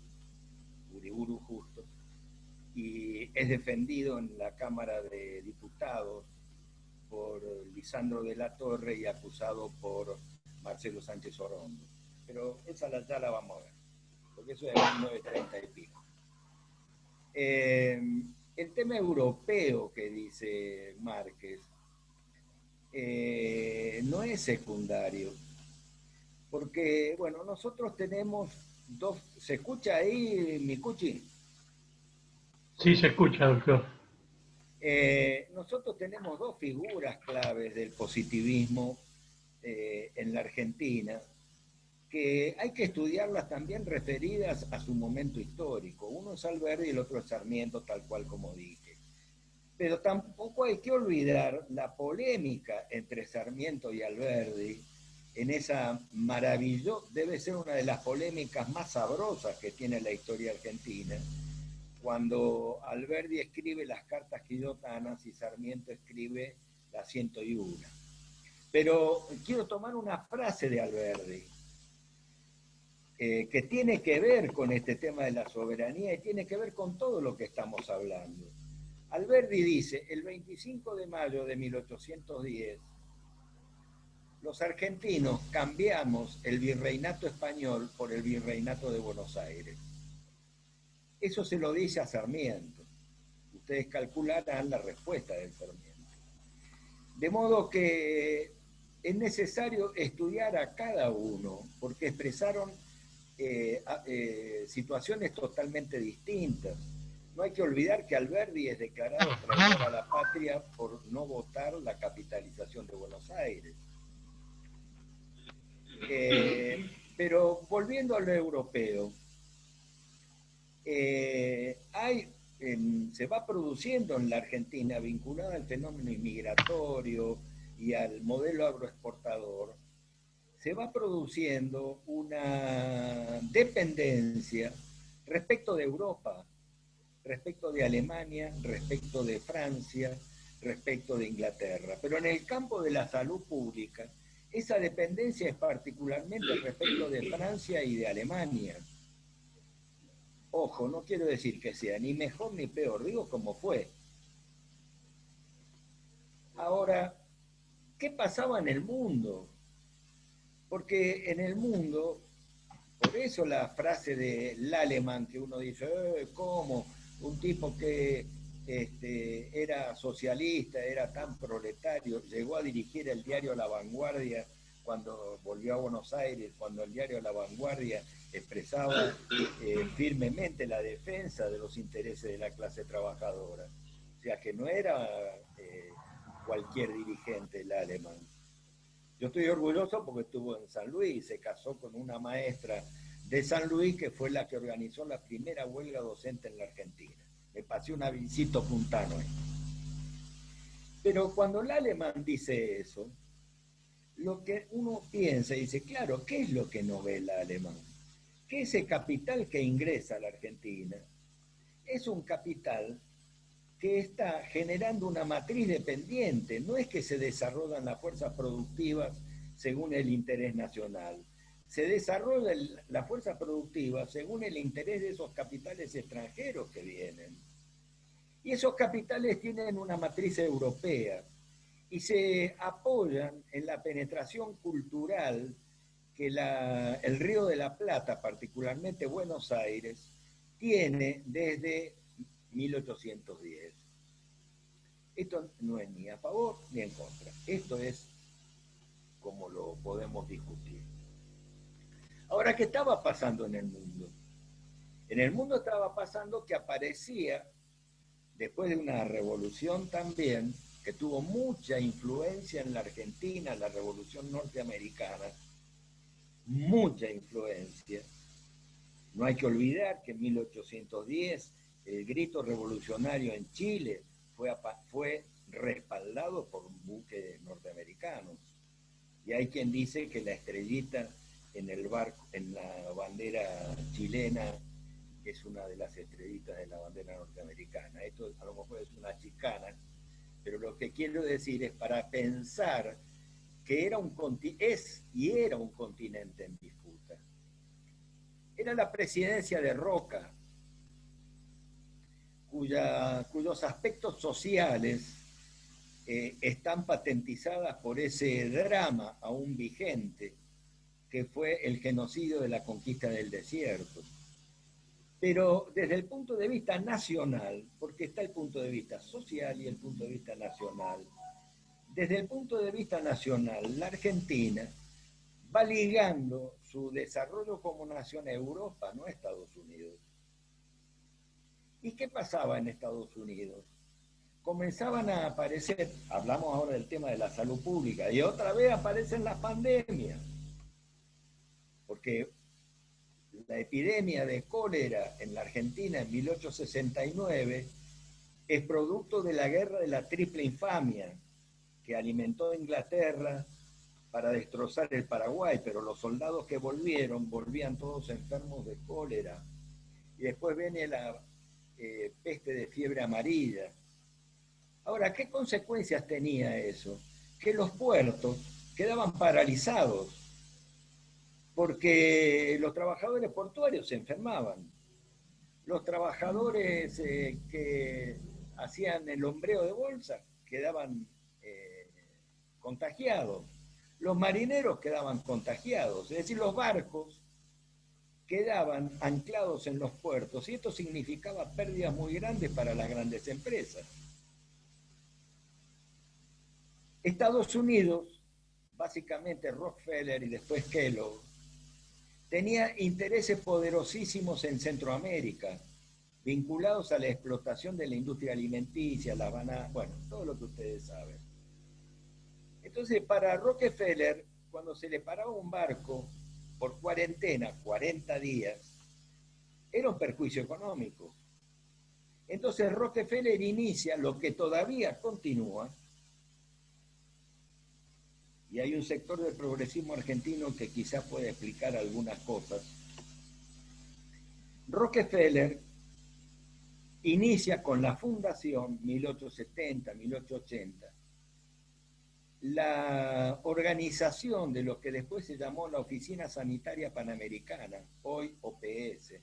Justo, y es defendido en la Cámara de Diputados por Lisandro de la Torre y acusado por Marcelo Sánchez Orondo. Pero esa ya la vamos a ver, porque eso es de 1930 y pico. El tema europeo que dice Márquez no es secundario, porque, bueno, nosotros tenemos dos... ¿Se escucha ahí, Micucci? Sí, se escucha, doctor. Nosotros tenemos dos figuras claves del positivismo en la Argentina, que hay que estudiarlas también referidas a su momento histórico. Uno es Alberdi y el otro es Sarmiento, tal cual como dije. Pero tampoco hay que olvidar la polémica entre Sarmiento y Alberdi en esa maravillosa, debe ser una de las polémicas más sabrosas que tiene la historia argentina, cuando Alberdi escribe las cartas quillotanas y Sarmiento escribe la 101. Pero quiero tomar una frase de Alberdi, que tiene que ver con este tema de la soberanía y tiene que ver con todo lo que estamos hablando. Alberdi dice, el 25 de mayo de 1810, los argentinos cambiamos el virreinato español por el virreinato de Buenos Aires. Eso se lo dice a Sarmiento. Ustedes calcularán la respuesta del Sarmiento. De modo que es necesario estudiar a cada uno, porque expresaron situaciones totalmente distintas. No hay que olvidar que Alberdi es declarado traidor a la patria por no votar la capitalización de Buenos Aires. Pero volviendo a lo europeo, se va produciendo en la Argentina, vinculada al fenómeno inmigratorio y al modelo agroexportador, se va produciendo una dependencia respecto de Europa, respecto de Alemania, respecto de Francia, respecto de Inglaterra. Pero en el campo de la salud pública, esa dependencia es particularmente respecto de Francia y de Alemania. Ojo, no quiero decir que sea ni mejor ni peor, digo como fue. Ahora, ¿qué pasaba en el mundo? Porque en el mundo, por eso la frase de Laleman, que uno dice, ¿cómo? Un tipo que era socialista, era tan proletario, llegó a dirigir el diario La Vanguardia cuando volvió a Buenos Aires, cuando el diario La Vanguardia expresaba firmemente la defensa de los intereses de la clase trabajadora. O sea que no era cualquier dirigente el alemán. Yo estoy orgulloso porque estuvo en San Luis, se casó con una maestra de San Luis que fue la que organizó la primera huelga docente en la Argentina. Me pasé un avisito puntano ahí. Pero cuando el alemán dice eso, lo que uno piensa y dice, claro, ¿qué es lo que no ve el alemán? Que ese capital que ingresa a la Argentina es un capital que está generando una matriz dependiente, no es que se desarrollan las fuerzas productivas según el interés nacional, se desarrolla la fuerza productiva según el interés de esos capitales extranjeros que vienen. Y esos capitales tienen una matriz europea y se apoyan en la penetración cultural que el Río de la Plata, particularmente Buenos Aires, tiene desde 1810. Esto no es ni a favor ni en contra. Esto es como lo podemos discutir. Ahora, ¿qué estaba pasando en el mundo? En el mundo estaba pasando que aparecía, después de una revolución también, que tuvo mucha influencia en la Argentina, la revolución norteamericana, mucha influencia. No hay que olvidar que en 1810 el grito revolucionario en Chile fue respaldado por un buque norteamericano. Y hay quien dice que la estrellita en el barco, en la bandera chilena, es una de las estrellitas de la bandera norteamericana. Esto a lo mejor es una chicana, pero lo que quiero decir es para pensar que era un continente en disputa. Era la presidencia de Roca, cuyos aspectos sociales están patentizadas por ese drama aún vigente, que fue el genocidio de la conquista del desierto. Pero desde el punto de vista nacional, porque está el punto de vista social y el punto de vista nacional, desde el punto de vista nacional, la Argentina va ligando su desarrollo como nación a Europa, no a Estados Unidos. ¿Y qué pasaba en Estados Unidos? Comenzaban a aparecer, hablamos ahora del tema de la salud pública, y otra vez aparecen las pandemias, porque la epidemia de cólera en la Argentina en 1869 es producto de la guerra de la triple infamia que alimentó a Inglaterra para destrozar el Paraguay, pero los soldados que volvían todos enfermos de cólera. Y después viene la peste de fiebre amarilla. Ahora, ¿qué consecuencias tenía eso? Que los puertos quedaban paralizados porque los trabajadores portuarios se enfermaban. Los trabajadores que hacían el hombreo de bolsa quedaban contagiados. Los marineros quedaban contagiados. Es decir, los barcos quedaban anclados en los puertos y esto significaba pérdidas muy grandes para las grandes empresas. Estados Unidos, básicamente Rockefeller y después Kellogg, tenía intereses poderosísimos en Centroamérica, vinculados a la explotación de la industria alimenticia, la banana, bueno, todo lo que ustedes saben. Entonces, para Rockefeller, cuando se le paraba un barco por cuarentena, 40 días, era un perjuicio económico. Entonces Rockefeller inicia lo que todavía continúa, y hay un sector del progresismo argentino que quizás puede explicar algunas cosas. Rockefeller inicia con la fundación 1870, 1880, la organización de lo que después se llamó la Oficina Sanitaria Panamericana, hoy OPS,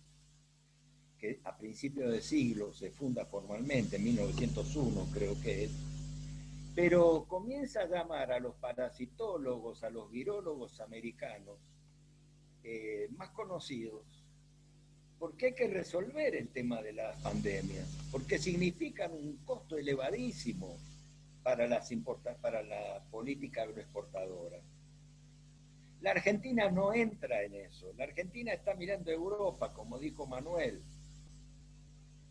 que a principios de siglo se funda formalmente, en 1901 creo que es, pero comienza a llamar a los parasitólogos, a los virólogos americanos más conocidos, porque hay que resolver el tema de las pandemias, porque significan un costo elevadísimo para la política agroexportadora. La Argentina no entra en eso. La Argentina está mirando a Europa, como dijo Manuel.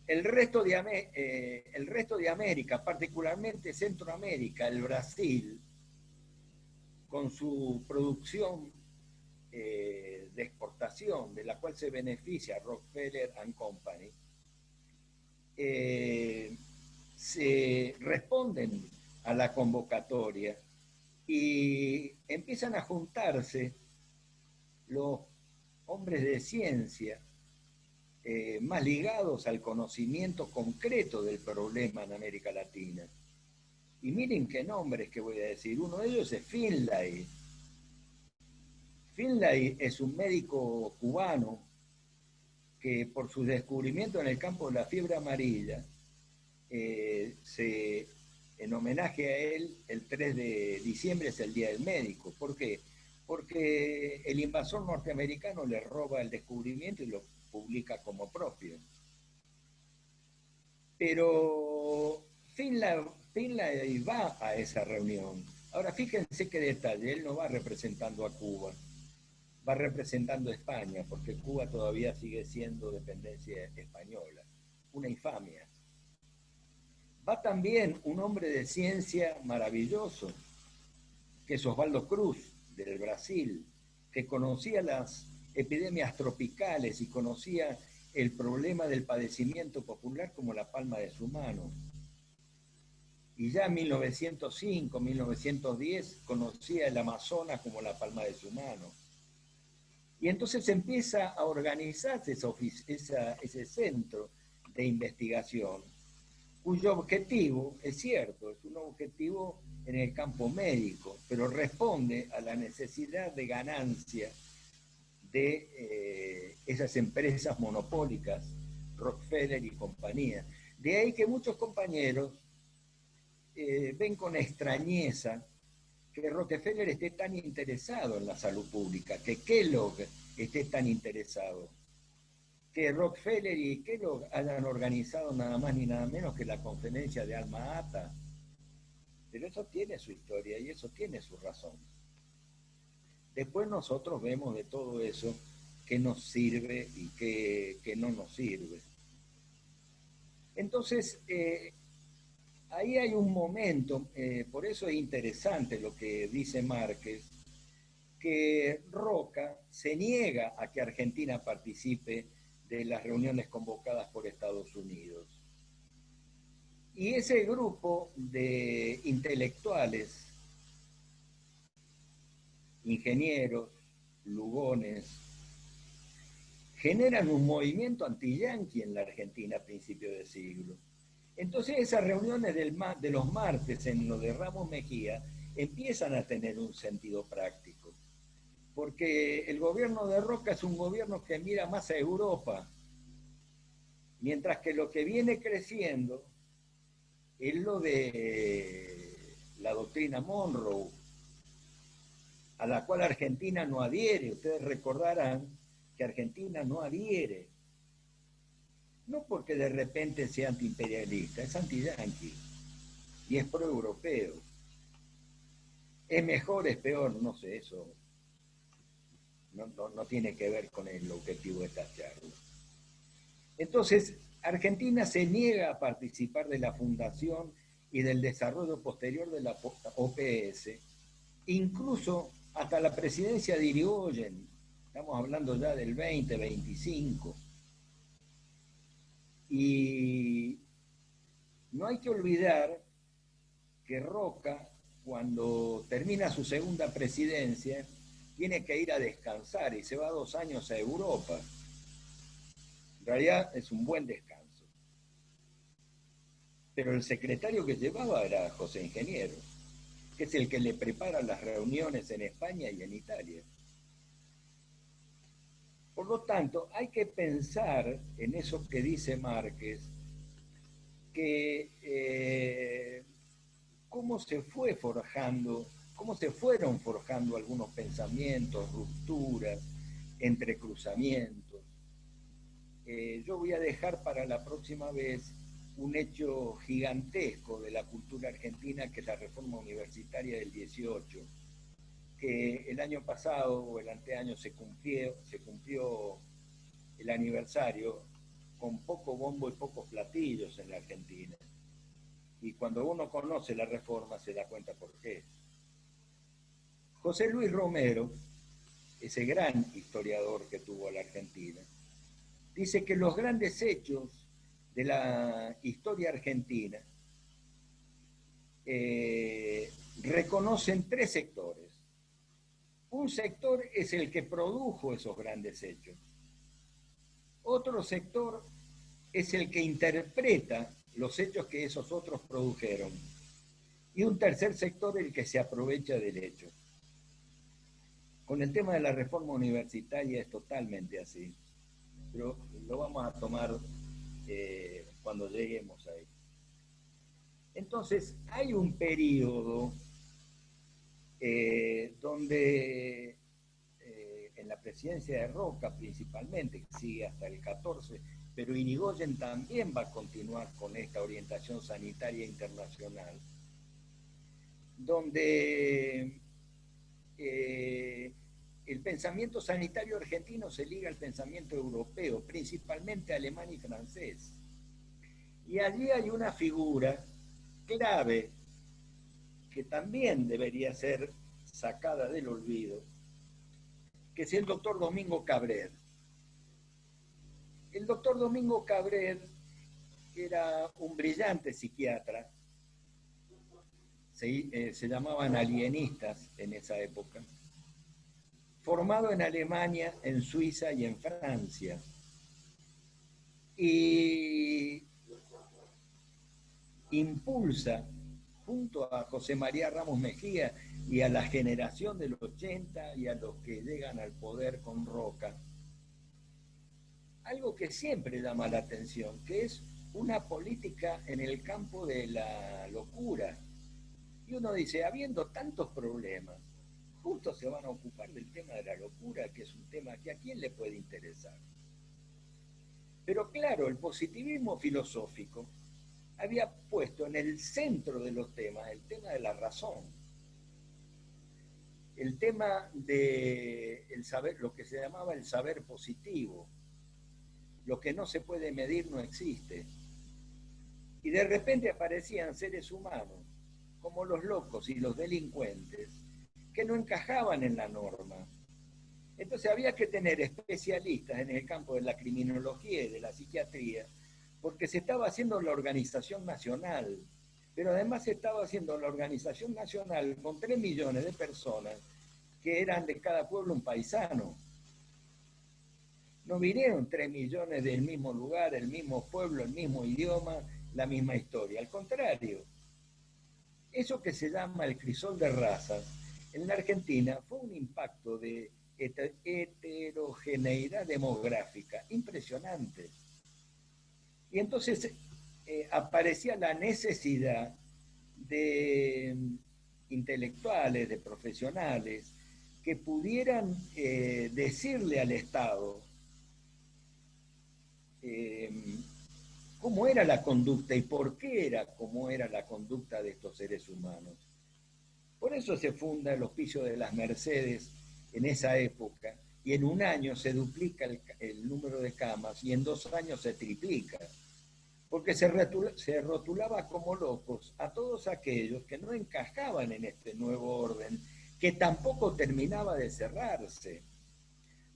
El resto de América, particularmente Centroamérica, el Brasil, con su producción de exportación, de la cual se beneficia Rockefeller and Company, se responden a la convocatoria y empiezan a juntarse los hombres de ciencia más ligados al conocimiento concreto del problema en América Latina. Y miren qué nombres que voy a decir. Uno de ellos es Finlay. Finlay es un médico cubano que por su descubrimiento en el campo de la fiebre amarilla, en homenaje a él, el 3 de diciembre es el Día del Médico. ¿Por qué? Porque el invasor norteamericano le roba el descubrimiento y lo publica como propio. Pero Finlay va a esa reunión. Ahora, fíjense qué detalle, él no va representando a Cuba, va representando a España, porque Cuba todavía sigue siendo dependencia española. Una infamia. Va también un hombre de ciencia maravilloso, que es Osvaldo Cruz, del Brasil, que conocía las epidemias tropicales y conocía el problema del padecimiento popular como la palma de su mano. Y ya en 1905, 1910, conocía el Amazonas como la palma de su mano. Y entonces empieza a organizarse ese centro de investigación, cuyo objetivo, es cierto, es un objetivo en el campo médico, pero responde a la necesidad de ganancia de esas empresas monopólicas, Rockefeller y compañía. De ahí que muchos compañeros ven con extrañeza que Rockefeller esté tan interesado en la salud pública, que Kellogg esté tan interesado, que Rockefeller y Kellogg hayan organizado nada más ni nada menos que la conferencia de Alma-Ata. Pero eso tiene su historia y eso tiene su razón. Después nosotros vemos de todo eso qué nos sirve y qué no nos sirve. Entonces, ahí hay un momento, por eso es interesante lo que dice Márquez, que Roca se niega a que Argentina participe de las reuniones convocadas por Estados Unidos. Y ese grupo de intelectuales, ingenieros, lugones, generan un movimiento anti-yanqui en la Argentina a principios de siglo. Entonces esas reuniones de los martes en lo de Ramos Mejía empiezan a tener un sentido práctico, porque el gobierno de Roca es un gobierno que mira más a Europa, mientras que lo que viene creciendo es lo de la doctrina Monroe, a la cual Argentina no adhiere. Ustedes recordarán que Argentina no adhiere, no porque de repente sea antiimperialista, es anti-yanqui y es pro-europeo. ¿Es mejor, es peor? No sé, eso no tiene que ver con el objetivo de esta charla. Entonces, Argentina se niega a participar de la fundación y del desarrollo posterior de la OPS, incluso hasta la presidencia de Irigoyen. Estamos hablando ya del 2025. Y no hay que olvidar que Roca, cuando termina su segunda presidencia, tiene que ir a descansar y se va 2 años a Europa. En realidad es un buen descanso. Pero el secretario que llevaba era José Ingeniero, que es el que le prepara las reuniones en España y en Italia. Por lo tanto, hay que pensar en eso que dice Márquez, que cómo se fueron forjando algunos pensamientos, rupturas, entrecruzamientos. Yo voy a dejar para la próxima vez un hecho gigantesco de la cultura argentina, que es la reforma universitaria del 18, que el año pasado o el anteaño se cumplió el aniversario con poco bombo y pocos platillos en la Argentina. Y cuando uno conoce la reforma se da cuenta por qué. José Luis Romero, ese gran historiador que tuvo la Argentina, dice que los grandes hechos de la historia argentina reconocen tres sectores. Un sector es el que produjo esos grandes hechos. Otro sector es el que interpreta los hechos que esos otros produjeron. Y un tercer sector el que se aprovecha del hecho. Con el tema de la reforma universitaria es totalmente así, pero lo vamos a tomar cuando lleguemos ahí. Entonces, hay un periodo donde en la presidencia de Roca principalmente, que sigue hasta el 14, pero Irigoyen también va a continuar con esta orientación sanitaria internacional, donde el pensamiento sanitario argentino se liga al pensamiento europeo, principalmente alemán y francés. Y allí hay una figura clave que también debería ser sacada del olvido, que es el doctor Domingo Cabrer. El doctor Domingo Cabrer era un brillante psiquiatra, se llamaban alienistas en esa época, formado en Alemania, en Suiza y en Francia. Y impulsa, junto a José María Ramos Mejía y a la generación del 80 y a los que llegan al poder con Roca, algo que siempre llama la atención, que es una política en el campo de la locura. Y uno dice, habiendo tantos problemas, justo se van a ocupar del tema de la locura, que es un tema que a quién le puede interesar. Pero claro, el positivismo filosófico había puesto en el centro de los temas el tema de la razón, el tema de el saber, lo que se llamaba el saber positivo. Lo que no se puede medir no existe. Y de repente aparecían seres humanos, como los locos y los delincuentes, que no encajaban en la norma. Entonces había que tener especialistas en el campo de la criminología y de la psiquiatría, porque se estaba haciendo la organización nacional, pero además se estaba haciendo la organización nacional con 3 millones de personas que eran de cada pueblo un paisano. No vinieron 3 millones del mismo lugar, el mismo pueblo, el mismo idioma, la misma historia. Al contrario, eso que se llama el crisol de razas, en la Argentina fue un impacto de heterogeneidad demográfica impresionante. Y entonces aparecía la necesidad de intelectuales, de profesionales, que pudieran decirle al Estado cómo era la conducta y por qué era como era la conducta de estos seres humanos. Por eso se funda el Hospicio de las Mercedes en esa época, y en un año se duplica el número de camas y en 2 años se triplica, porque se rotulaba como locos a todos aquellos que no encajaban en este nuevo orden, que tampoco terminaba de cerrarse.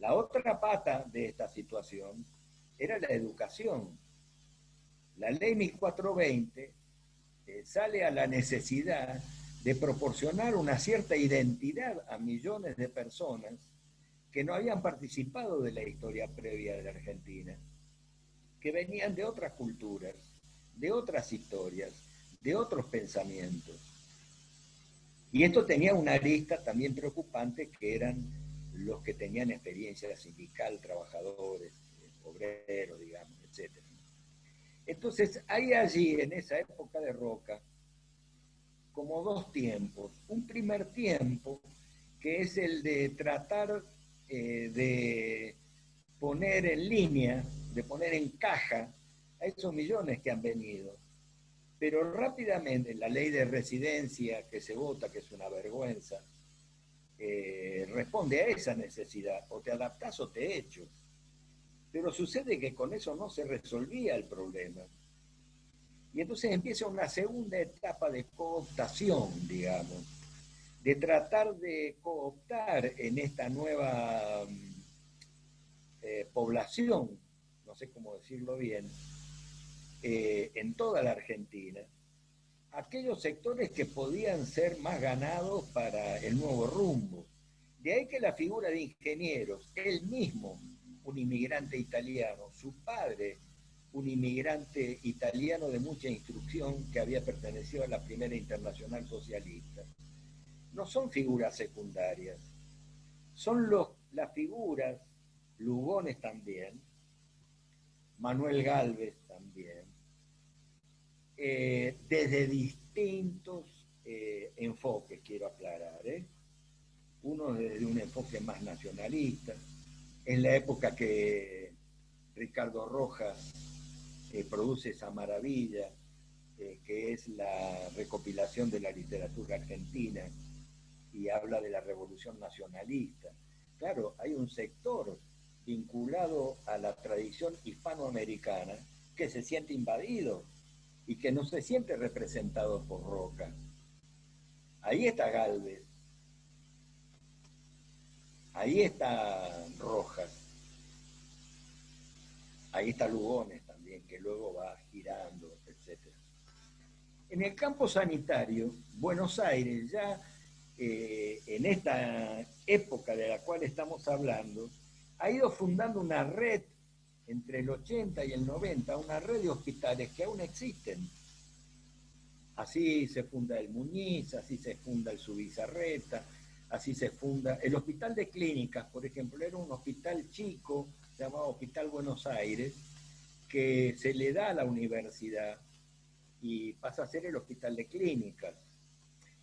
La otra pata de esta situación era la educación. La ley 1420 sale a la necesidad de proporcionar una cierta identidad a millones de personas que no habían participado de la historia previa de la Argentina, que venían de otras culturas, de otras historias, de otros pensamientos. Y esto tenía una arista también preocupante, que eran los que tenían experiencia sindical, trabajadores, obreros, digamos, etc. Entonces, hay allí, en esa época de Roca, como 2 tiempos. Un primer tiempo, que es el de tratar de poner en línea, de poner en caja a esos millones que han venido. Pero rápidamente la ley de residencia que se vota, que es una vergüenza, responde a esa necesidad, o te adaptás o te echo. Pero sucede que con eso no se resolvía el problema. Y entonces empieza una segunda etapa de cooptación, digamos, de tratar de cooptar en esta nueva población, no sé cómo decirlo bien, en toda la Argentina, aquellos sectores que podían ser más ganados para el nuevo rumbo. De ahí que la figura de ingenieros, él mismo, un inmigrante italiano, su padre, un inmigrante italiano de mucha instrucción que había pertenecido a la primera internacional socialista, no son figuras secundarias, son las figuras, Lugones también, Manuel Gálvez también, desde distintos enfoques, quiero aclarar, uno desde un enfoque más nacionalista, en la época que Ricardo Rojas produce esa maravilla, que es la recopilación de la literatura argentina, y habla de la revolución nacionalista. Claro, hay un sector vinculado a la tradición hispanoamericana que se siente invadido y que no se siente representado por Roca. Ahí está Gálvez, ahí está Rojas, ahí está Lugones también, que luego va girando, etc. En el campo sanitario, Buenos Aires ya en esta época de la cual estamos hablando, ha ido fundando una red entre el 80 y el 90, una red de hospitales que aún existen. Así se funda el Muñiz, así se funda el Subizarreta, así se funda el Hospital de Clínicas, por ejemplo, era un hospital chico, llamado Hospital Buenos Aires, que se le da a la universidad y pasa a ser el Hospital de Clínicas.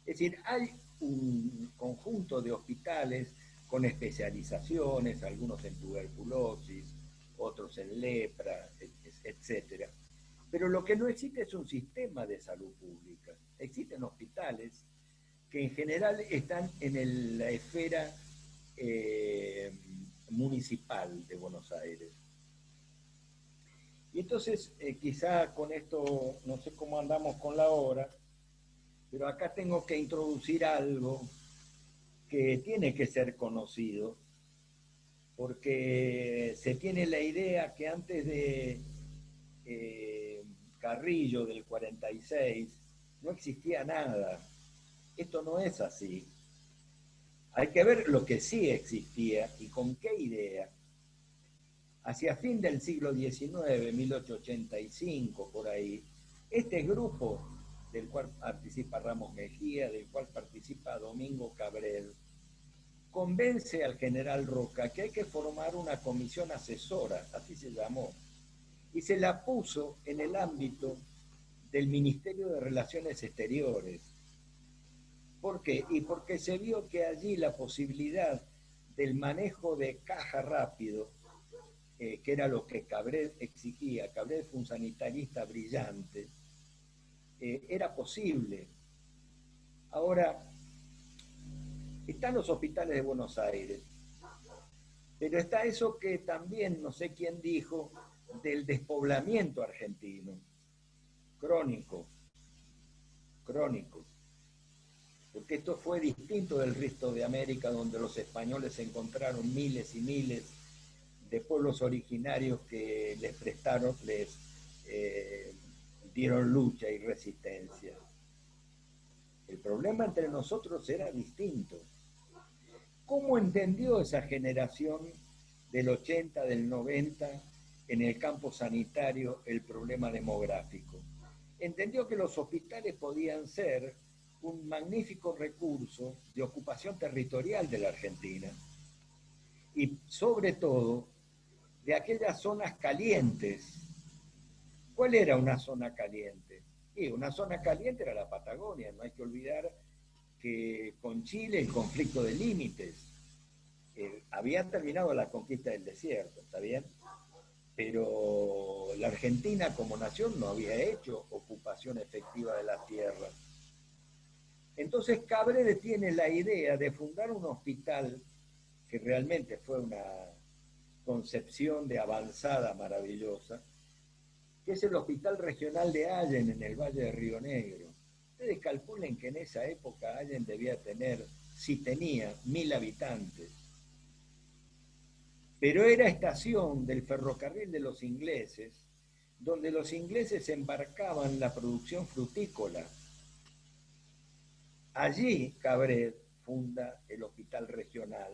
Es decir, hay un conjunto de hospitales con especializaciones, algunos en tuberculosis, otros en lepra, etc. Pero lo que no existe es un sistema de salud pública. Existen hospitales que en general están en la esfera municipal de Buenos Aires. Y entonces, quizá con esto, no sé cómo andamos con la hora, pero acá tengo que introducir algo que tiene que ser conocido, porque se tiene la idea que antes de Carrillo del 46 no existía nada. Esto no es así. Hay que ver lo que sí existía y con qué idea. Hacia fin del siglo XIX, 1885, por ahí, este grupo del cual participa Ramos Mejía, del cual participa Domingo Cabrel, convence al general Roca que hay que formar una comisión asesora, así se llamó, y se la puso en el ámbito del Ministerio de Relaciones Exteriores. ¿Por qué? Y porque se vio que allí la posibilidad del manejo de caja rápido, que era lo que Cabrel exigía, Cabrel fue un sanitarista brillante, era posible. Ahora, están los hospitales de Buenos Aires, pero está eso que también, no sé quién dijo, del despoblamiento argentino, crónico, porque esto fue distinto del resto de América, donde los españoles encontraron miles y miles de pueblos originarios que les prestaron, les dieron lucha y resistencia. El problema entre nosotros era distinto. ¿Cómo entendió esa generación del 80, del 90, en el campo sanitario el problema demográfico? Entendió que los hospitales podían ser un magnífico recurso de ocupación territorial de la Argentina y sobre todo de aquellas zonas calientes. ¿Cuál era una zona caliente? Y una zona caliente era la Patagonia. No hay que olvidar que con Chile el conflicto de límites había terminado la conquista del desierto, ¿está bien? Pero la Argentina como nación no había hecho ocupación efectiva de la tierra. Entonces Cabrera tiene la idea de fundar un hospital que realmente fue una concepción de avanzada maravillosa, que es el Hospital Regional de Allen en el Valle de Río Negro. Ustedes calculen que en esa época Allen debía tener, si tenía, 1000 habitantes. Pero era estación del ferrocarril de los ingleses, donde los ingleses embarcaban la producción frutícola. Allí Cabret funda el Hospital Regional,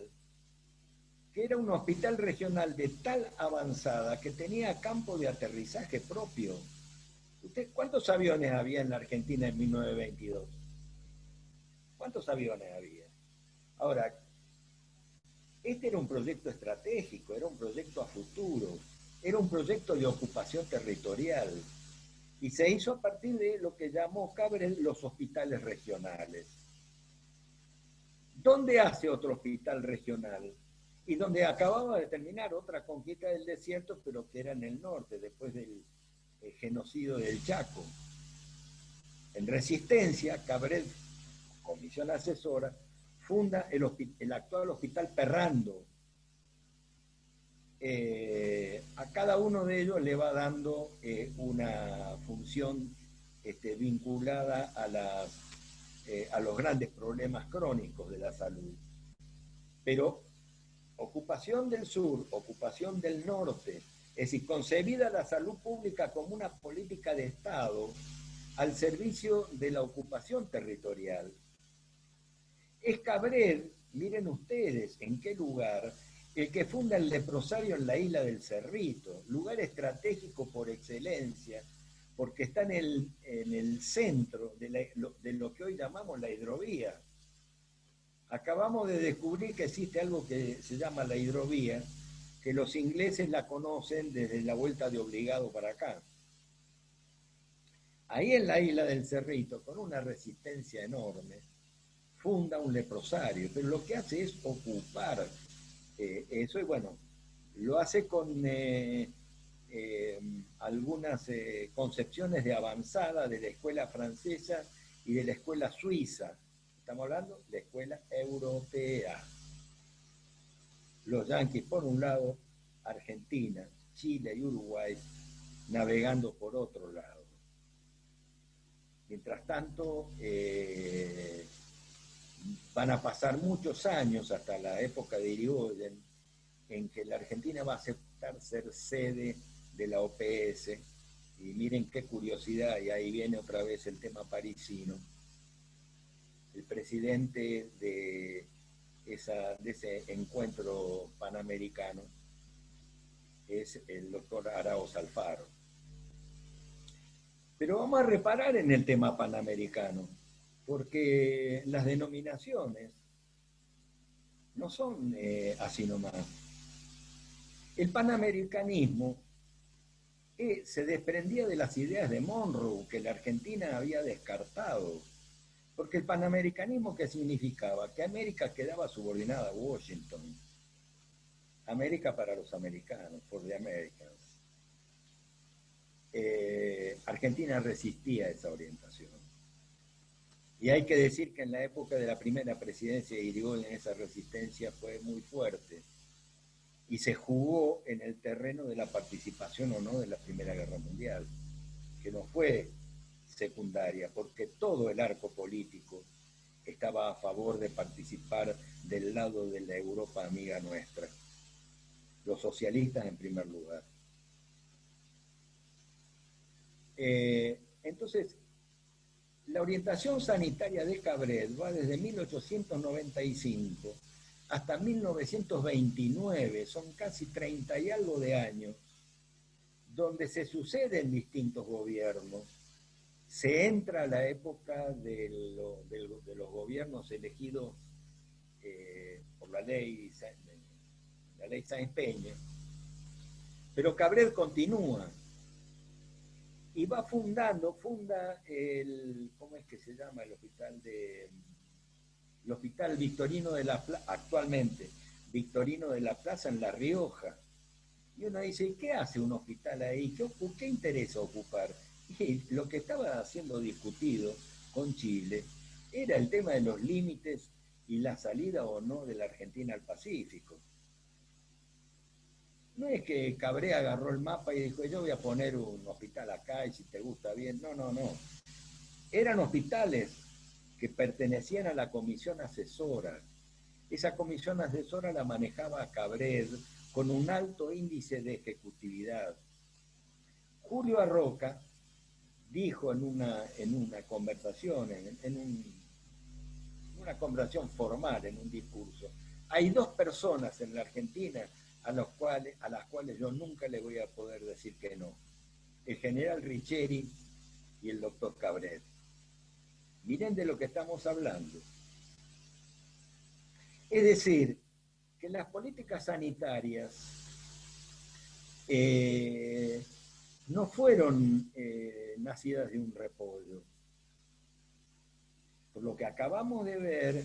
que era un hospital regional de tal avanzada que tenía campo de aterrizaje propio. ¿Cuántos aviones había en la Argentina en 1922? ¿Cuántos aviones había? Ahora, este era un proyecto estratégico, era un proyecto a futuro, era un proyecto de ocupación territorial, y se hizo a partir de lo que llamó Cabret los hospitales regionales. ¿Dónde hace otro hospital regional? Y donde acababa de terminar otra conquista del desierto, pero que era en el norte, después del genocidio del Chaco. En Resistencia, Cabret, comisión asesora, funda el actual Hospital Perrando. A cada uno de ellos le va dando una función vinculada a los grandes problemas crónicos de la salud. Pero ocupación del sur, ocupación del norte, es decir, concebida la salud pública como una política de Estado al servicio de la ocupación territorial. Es Cabret, miren ustedes en qué lugar, el que funda el leprosario en la isla del Cerrito, lugar estratégico por excelencia, porque está en el centro de lo que hoy llamamos la hidrovía. Acabamos de descubrir que existe algo que se llama la hidrovía, que los ingleses la conocen desde la vuelta de Obligado para acá. Ahí en la isla del Cerrito, con una resistencia enorme, funda un leprosario, pero lo que hace es ocupar eso, y bueno, lo hace con algunas concepciones de avanzada de la escuela francesa y de la escuela suiza. Estamos hablando de la escuela europea. Los yanquis por un lado, Argentina, Chile y Uruguay navegando por otro lado. Mientras tanto, van a pasar muchos años hasta la época de Irigoyen en que la Argentina va a aceptar ser sede de la OPS, y miren qué curiosidad, y ahí viene otra vez el tema parisino. El presidente de ese encuentro panamericano es el doctor Araoz Alfaro. Pero vamos a reparar en el tema panamericano, porque las denominaciones no son así nomás. El panamericanismo se desprendía de las ideas de Monroe, que la Argentina había descartado. Porque el panamericanismo, ¿qué significaba? Que América quedaba subordinada a Washington. América para los americanos, for the Americans. Argentina resistía esa orientación. Y hay que decir que en la época de la primera presidencia de Irigoyen esa resistencia fue muy fuerte y se jugó en el terreno de la participación o no de la Primera Guerra Mundial, que no fue secundaria, porque todo el arco político estaba a favor de participar del lado de la Europa amiga nuestra, los socialistas en primer lugar. Entonces, la orientación sanitaria de Cabret va desde 1895 hasta 1929, son casi 30 y algo de años, donde se suceden distintos gobiernos. Se entra a la época de los gobiernos elegidos por la ley Sáenz-Peña, pero Cabret continúa y va funda el, ¿cómo es que se llama? El Hospital Victorino de la Plaza, actualmente Victorino de la Plaza en La Rioja. Y uno dice, ¿qué hace un hospital ahí? ¿Qué interesa ocupar? Y lo que estaba siendo discutido con Chile era el tema de los límites y la salida o no de la Argentina al Pacífico. No es que Cabré agarró el mapa y dijo, yo voy a poner un hospital acá y si te gusta bien. No, no, no. Eran hospitales que pertenecían a la comisión asesora. Esa comisión asesora la manejaba Cabré con un alto índice de ejecutividad. Julio Arroca dijo en una conversación, una conversación formal, en un discurso, hay dos personas en la Argentina a las cuales yo nunca le voy a poder decir que no. El general Richeri y el doctor Cabret. Miren de lo que estamos hablando. Es decir, que las políticas sanitarias no fueron nacidas de un repollo. Por lo que acabamos de ver,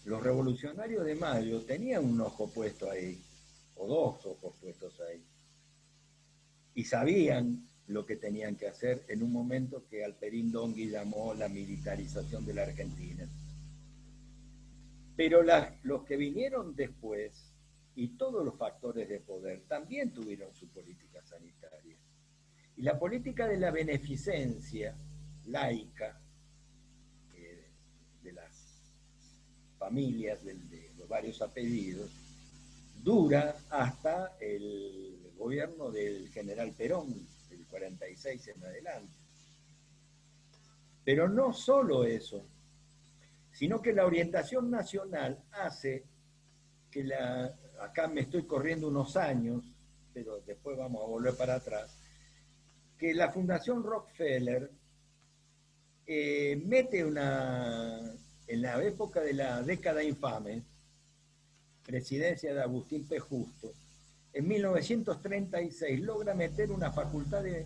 los revolucionarios de Mayo tenían un ojo puesto ahí, o dos ojos puestos ahí, y sabían lo que tenían que hacer en un momento que Alperín Dongui llamó la militarización de la Argentina. Pero los que vinieron después, y todos los factores de poder, también tuvieron su política sanitaria. Y la política de la beneficencia laica, de las familias de los varios apellidos, dura hasta el gobierno del general Perón, del 46 en adelante. Pero no solo eso, sino que la orientación nacional hace que acá me estoy corriendo unos años, pero después vamos a volver para atrás, que la Fundación Rockefeller mete en la época de la década infame, presidencia de Agustín P. Justo, en 1936 logra meter una facultad de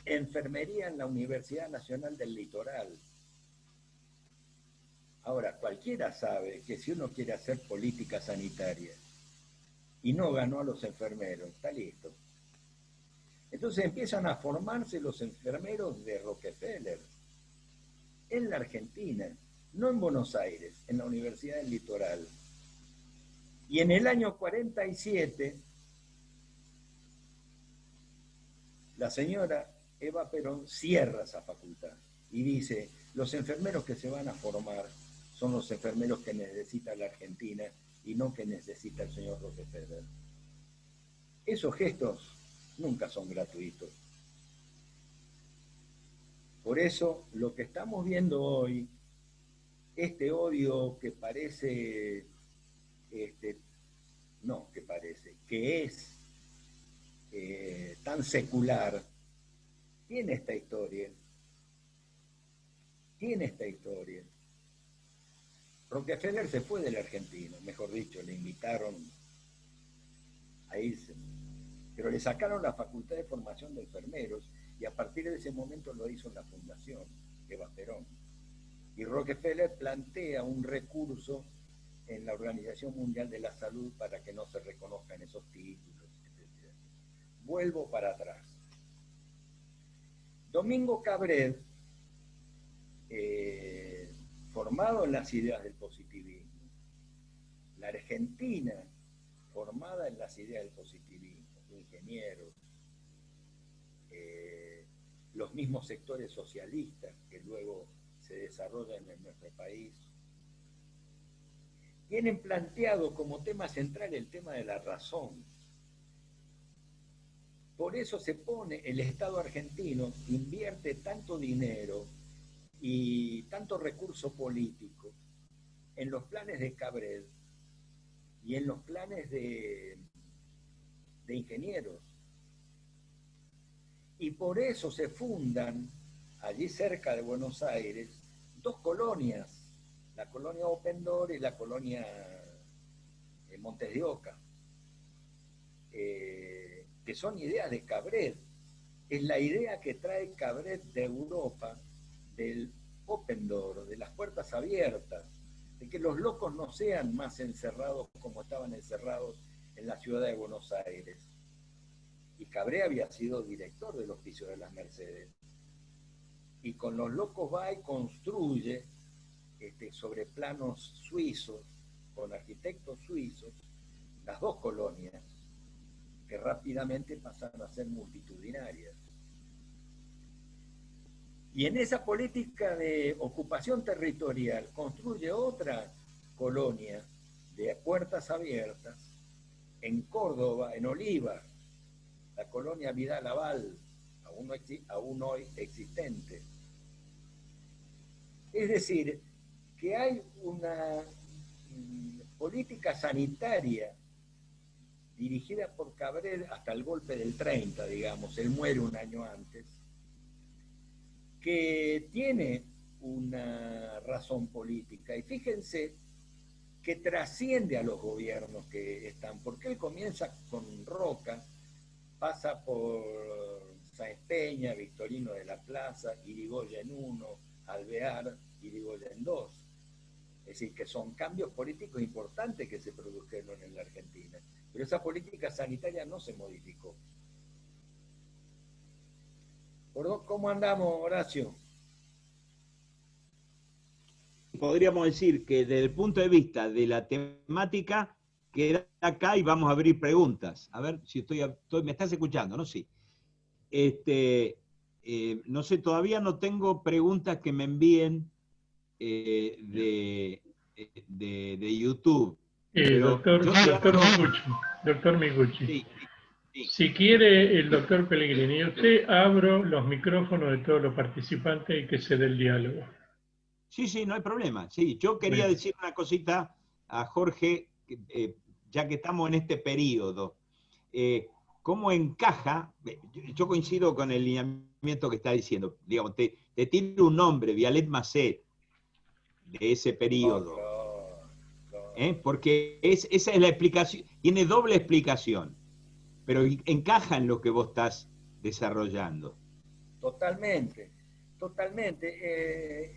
enfermería en la Universidad Nacional del Litoral. Ahora, cualquiera sabe que si uno quiere hacer política sanitaria y no ganó a los enfermeros, está listo. Entonces empiezan a formarse los enfermeros de Rockefeller en la Argentina, no en Buenos Aires, en la Universidad del Litoral. Y en el año 47, la señora Eva Perón cierra esa facultad y dice, los enfermeros que se van a formar son los enfermeros que necesita la Argentina y no que necesita el señor Rockefeller. Esos gestos nunca son gratuitos. Por eso, lo que estamos viendo hoy, este odio que parece, que es tan secular, tiene esta historia. Rockefeller se fue de la Argentina, mejor dicho, le invitaron a irse, pero le sacaron la Facultad de Formación de Enfermeros y a partir de ese momento lo hizo la Fundación Eva Perón. Y Rockefeller plantea un recurso en la Organización Mundial de la Salud para que no se reconozcan esos títulos, etc. Vuelvo para atrás. Domingo Cabret, formado en las ideas del positivismo, la Argentina formada en las ideas del positivismo, ingenieros, los mismos sectores socialistas que luego se desarrollan en nuestro país, tienen planteado como tema central el tema de la razón. Por eso se pone, el Estado argentino invierte tanto dinero y tanto recurso político en los planes de Cabret y en los planes de ingenieros. Y por eso se fundan, allí cerca de Buenos Aires, dos colonias, la colonia Opendor y la colonia Montes de Oca, que son ideas de Cabret. Es la idea que trae Cabret de Europa, del Opendor, de las puertas abiertas, de que los locos no sean más encerrados como estaban encerrados en la ciudad de Buenos Aires. Y Cabret había sido director del Hospicio de las Mercedes. Y con los locos va y construye sobre planos suizos, con arquitectos suizos, las dos colonias, que rápidamente pasaron a ser multitudinarias. Y en esa política de ocupación territorial construye otra colonia de puertas abiertas en Córdoba, en Olivar, la colonia Vidal Aval, aún hoy existente. Es decir, que hay una política sanitaria dirigida por Cabrel hasta el golpe del 30, digamos, él muere un año antes, que tiene una razón política. Y fíjense que trasciende a los gobiernos que están, porque él comienza con Roca, pasa por Sáenz Peña, Victorino de la Plaza, Irigoyen 1, Alvear, Irigoyen 2. Es decir, que son cambios políticos importantes que se produjeron en la Argentina. Pero esa política sanitaria no se modificó. ¿Cómo andamos, Horacio? Podríamos decir que desde el punto de vista de la temática, queda acá y vamos a abrir preguntas. A ver si me estás escuchando, ¿no? Sí. No sé, todavía no tengo preguntas que me envíen de YouTube. Doctor Miguchi, sí, sí. Si quiere el doctor Pellegrini, usted abro los micrófonos de todos los participantes y que se dé el diálogo. Sí, no hay problema. Sí, yo quería decir una cosita a Jorge, ya que estamos en este periodo. ¿Cómo encaja? Yo coincido con el lineamiento que está diciendo. Digamos, te tiro un nombre, Vialet Macet, de ese periodo. Claro. Porque esa es la explicación, tiene doble explicación, pero encaja en lo que vos estás desarrollando. Totalmente.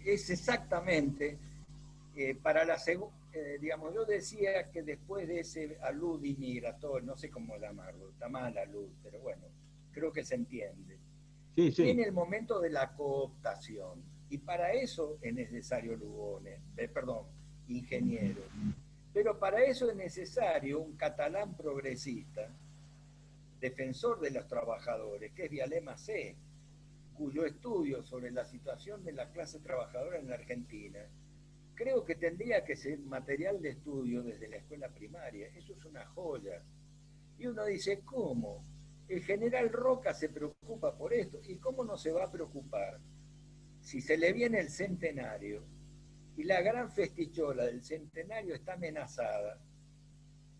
Es exactamente para la segunda, digamos, yo decía que después de ese alud inmigratorio, no sé cómo llamarlo, está mal alud, pero bueno, creo que se entiende. Sí. Viene el momento de la cooptación, y para eso es necesario ingenieros. Pero para eso es necesario un catalán progresista, defensor de los trabajadores, que es Vialet Macet, cuyo estudio sobre la situación de la clase trabajadora en la Argentina, creo que tendría que ser material de estudio desde la escuela primaria. Eso es una joya. Y uno dice, ¿cómo? El general Roca se preocupa por esto. ¿Y cómo no se va a preocupar si se le viene el centenario y la gran festichola del centenario está amenazada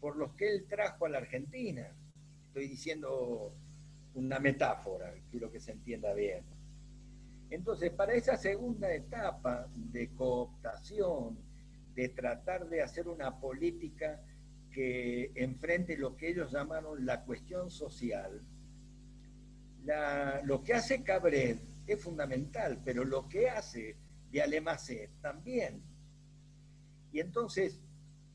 por los que él trajo a la Argentina? Estoy diciendo una metáfora, quiero que se entienda bien. Entonces, para esa segunda etapa de cooptación, de tratar de hacer una política que enfrente lo que ellos llamaron la cuestión social, lo que hace Cabrel es fundamental, pero lo que hace Vialet Macet también. Y entonces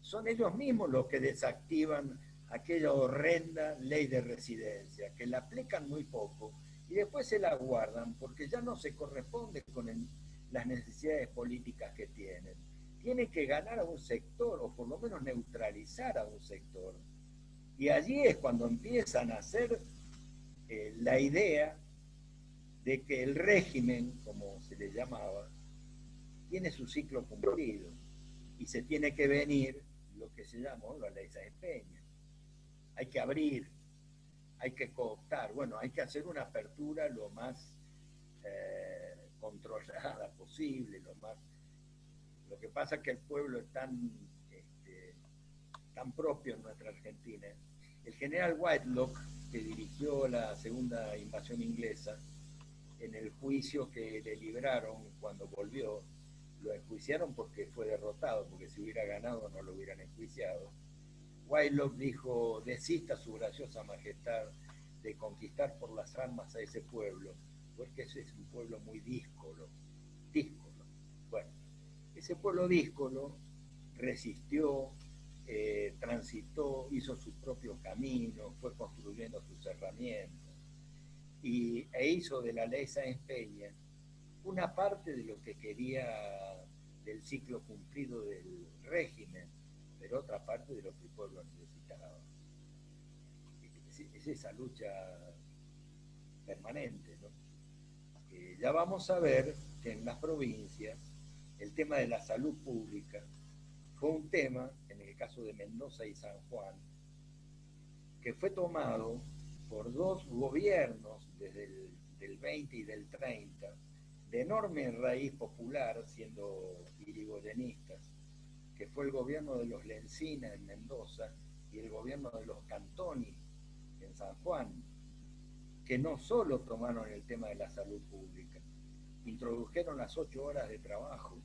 son ellos mismos los que desactivan aquella horrenda ley de residencia, que la aplican muy poco y después se la guardan porque ya no se corresponde con las necesidades políticas que tienen. Tiene que ganar a un sector o por lo menos neutralizar a un sector. Y allí es cuando empiezan a hacer la idea de que el régimen, como se le llamaba, tiene su ciclo cumplido y se tiene que venir lo que se llamó la ley Sáenz Peña. Hay que abrir, hay que cooptar, bueno, hay que hacer una apertura lo más controlada posible, lo que pasa es que el pueblo es tan propio en nuestra Argentina. El general Whitelock, que dirigió la segunda invasión inglesa, en el juicio que le libraron cuando volvió, lo enjuiciaron porque fue derrotado, porque si hubiera ganado no lo hubieran enjuiciado. Whitelock dijo, desista su graciosa majestad de conquistar por las armas a ese pueblo, porque ese es un pueblo muy díscolo. Bueno, ese pueblo díscolo resistió, transitó, hizo sus propios caminos, fue construyendo sus herramientas e hizo de la ley Sáenz Peña una parte de lo que quería del ciclo cumplido del régimen, pero otra parte de lo que el pueblo necesitaba. Es esa lucha permanente, ¿no? Ya vamos a ver que en las provincias el tema de la salud pública fue un tema, en el caso de Mendoza y San Juan, que fue tomado por dos gobiernos desde el 20 y del 30, de enorme raíz popular, siendo irigoyenistas, que fue el gobierno de los Lencina en Mendoza y el gobierno de los Cantoni en San Juan, que no solo tomaron el tema de la salud pública, introdujeron las 8 horas de trabajo,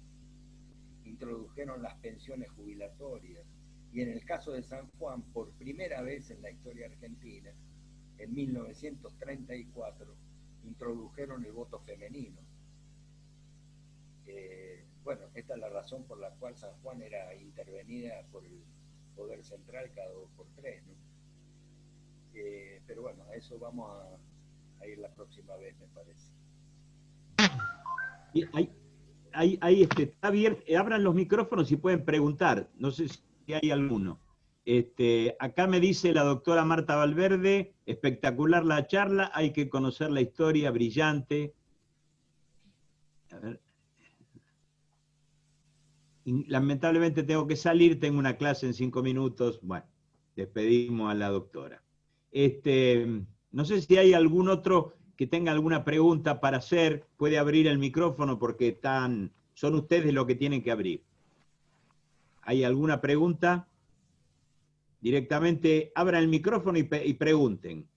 introdujeron las pensiones jubilatorias, y en el caso de San Juan, por primera vez en la historia argentina, en 1934, introdujeron el voto femenino. Bueno, esta es la razón por la cual San Juan era intervenida por el Poder Central cada 2 por 3, ¿no? Pero bueno, a eso vamos a ir la próxima vez, me parece. Ahí está abierto, abran los micrófonos y pueden preguntar, no sé si hay alguno. Acá me dice la doctora Marta Valverde, espectacular la charla, hay que conocer la historia, brillante. A ver. Lamentablemente tengo que salir, tengo una clase en 5 minutos. Bueno, despedimos a la doctora. No sé si hay algún otro que tenga alguna pregunta para hacer, puede abrir el micrófono porque son ustedes los que tienen que abrir. ¿Hay alguna pregunta? Directamente abran el micrófono y pregunten.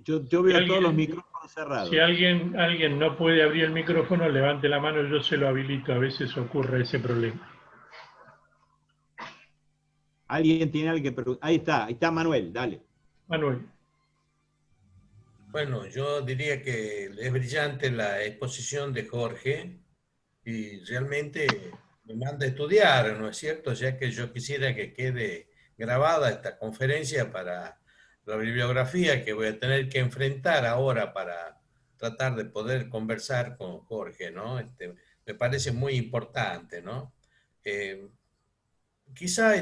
Yo veo todos los micrófonos cerrados. Si alguien no puede abrir el micrófono, levante la mano, yo se lo habilito. A veces ocurre ese problema. ¿Alguien tiene algo que preguntar? Ahí está Manuel, dale. Manuel. Bueno, yo diría que es brillante la exposición de Jorge y realmente me manda a estudiar, ¿no es cierto? Ya que yo quisiera que quede grabada esta conferencia para la bibliografía que voy a tener que enfrentar ahora para tratar de poder conversar con Jorge, ¿no? Me parece muy importante, ¿no? Quizá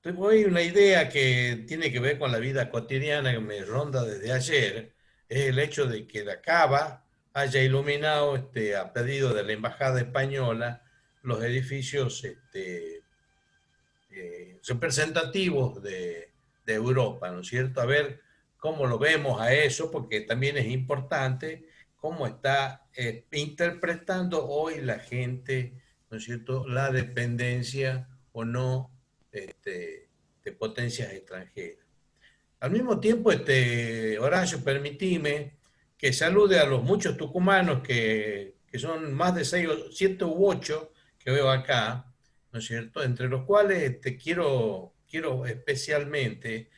tengo ahí una idea que tiene que ver con la vida cotidiana que me ronda desde ayer, es el hecho de que la Cava haya iluminado a pedido de la Embajada Española los edificios representativos de Europa, ¿no es cierto? A ver cómo lo vemos a eso, porque también es importante cómo está interpretando hoy la gente, ¿no es cierto?, la dependencia o no de potencias extranjeras. Al mismo tiempo, Horacio, permitime que salude a los muchos tucumanos que son más de 6, 7 u 8 que veo acá, ¿no es cierto? Entre los cuales quiero especialmente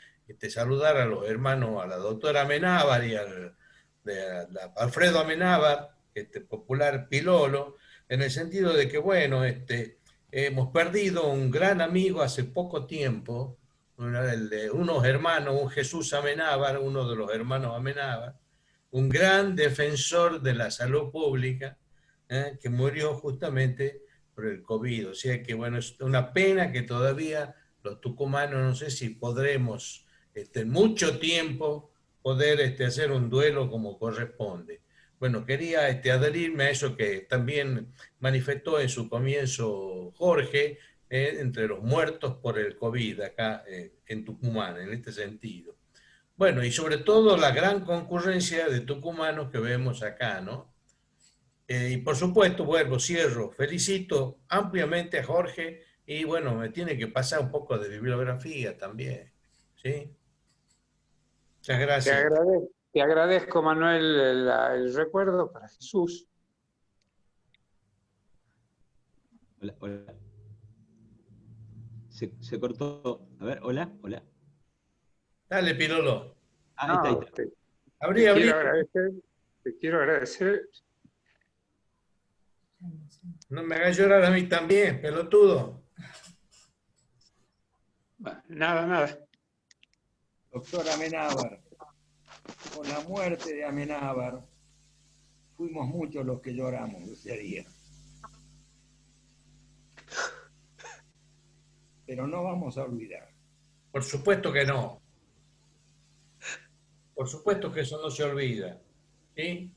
saludar a los hermanos, a la doctora Amenábar y a Alfredo Amenábar, popular Pilolo, en el sentido de que, bueno, hemos perdido un gran amigo hace poco tiempo, unos hermanos, un Jesús Amenábar, uno de los hermanos Amenábar, un gran defensor de la salud pública, que murió justamente por el COVID. O sea que, bueno, es una pena que todavía los tucumanos, no sé si podremos en mucho tiempo poder hacer un duelo como corresponde. Bueno, quería adherirme a eso que también manifestó en su comienzo Jorge, entre los muertos por el COVID acá en Tucumán, en este sentido. Bueno, y sobre todo la gran concurrencia de tucumanos que vemos acá, ¿no? Y por supuesto, vuelvo, cierro, felicito ampliamente a Jorge y bueno, me tiene que pasar un poco de bibliografía también, ¿sí? Muchas gracias. Te agradezco, Manuel, el recuerdo para Jesús. Hola. Se cortó. A ver, hola. Dale, Pilolo. Ahí está. Te quiero agradecer. No me hagas llorar a mí también, pelotudo. Nada. Doctor Amenábar, con la muerte de Amenábar, fuimos muchos los que lloramos ese día. pero no vamos a olvidar. Por supuesto que no. Por supuesto que eso no se olvida. ¿Sí?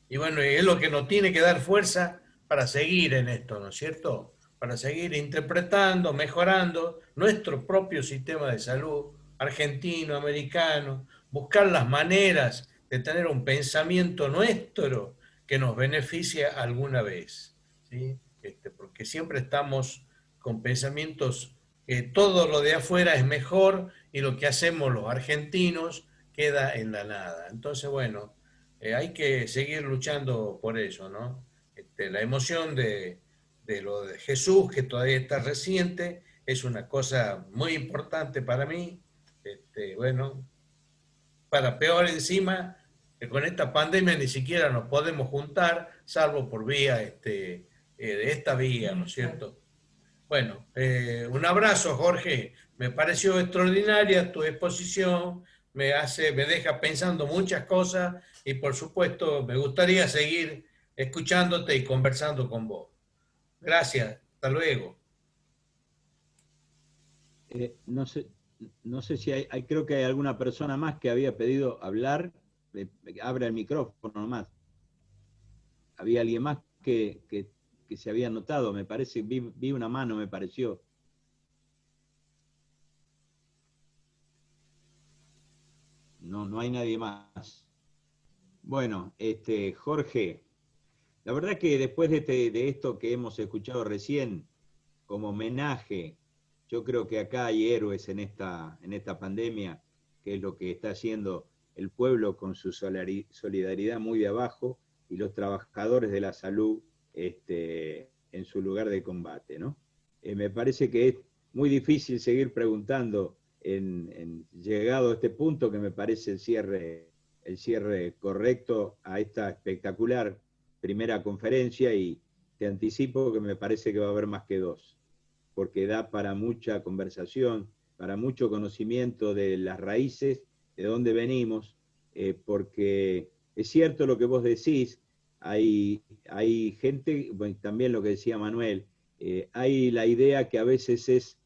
Y bueno, es lo que nos tiene que dar fuerza para seguir en esto, ¿no es cierto? Para seguir interpretando, mejorando nuestro propio sistema de salud argentino, americano, buscar las maneras de tener un pensamiento nuestro que nos beneficie alguna vez, ¿sí? Porque siempre estamos con pensamientos que todo lo de afuera es mejor y lo que hacemos los argentinos queda en la nada. Entonces, bueno, hay que seguir luchando por eso, ¿no? La emoción de lo de Jesús, que todavía está reciente, es una cosa muy importante para mí. Bueno, para peor encima, que con esta pandemia ni siquiera nos podemos juntar, salvo por vía de esta vía, ¿no es cierto? Bueno, un abrazo, Jorge. Me pareció extraordinaria tu exposición, me deja pensando muchas cosas y por supuesto me gustaría seguir escuchándote y conversando con vos. Gracias, hasta luego. No sé, no sé si creo que hay alguna persona más que había pedido hablar. Abre el micrófono nomás. Había alguien más que se había anotado, me parece, vi una mano, me pareció. No hay nadie más. Bueno, Jorge, la verdad que después de esto que hemos escuchado recién, como homenaje, yo creo que acá hay héroes en esta pandemia, que es lo que está haciendo el pueblo con su solidaridad muy de abajo y los trabajadores de la salud en su lugar de combate, ¿no? Me parece que es muy difícil seguir preguntando llegado a este punto, que me parece el cierre correcto a esta espectacular primera conferencia, y te anticipo que me parece que va a haber más que dos, porque da para mucha conversación, para mucho conocimiento de las raíces, de dónde venimos, porque es cierto lo que vos decís, hay gente, bueno, también lo que decía Manuel, hay la idea que a veces es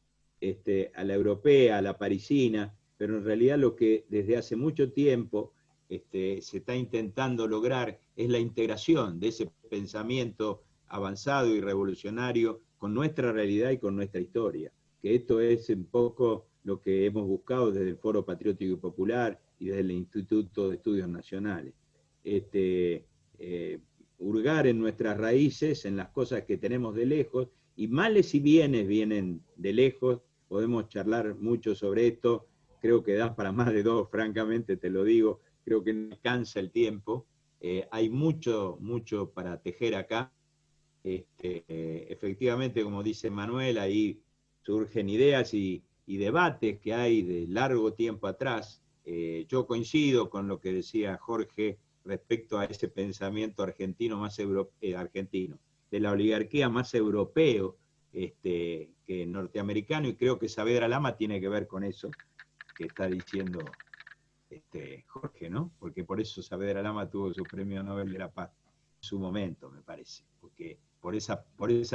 a la europea, a la parisina, pero en realidad lo que desde hace mucho tiempo se está intentando lograr es la integración de ese pensamiento avanzado y revolucionario con nuestra realidad y con nuestra historia, que esto es un poco lo que hemos buscado desde el Foro Patriótico y Popular y desde el Instituto de Estudios Nacionales. Hurgar en nuestras raíces, en las cosas que tenemos de lejos, y males y bienes vienen de lejos. Podemos charlar mucho sobre esto, creo que da para más de dos, francamente te lo digo, creo que no alcanza el tiempo, hay mucho para tejer acá. Efectivamente, como dice Manuel, ahí surgen ideas y debates que hay de largo tiempo atrás. Yo coincido con lo que decía Jorge respecto a ese pensamiento argentino argentino, de la oligarquía más europeo que norteamericano, y creo que Saavedra Lama tiene que ver con eso que está diciendo Jorge, ¿no? Porque por eso Saavedra Lama tuvo su premio Nobel de la Paz en su momento, me parece, porque por esa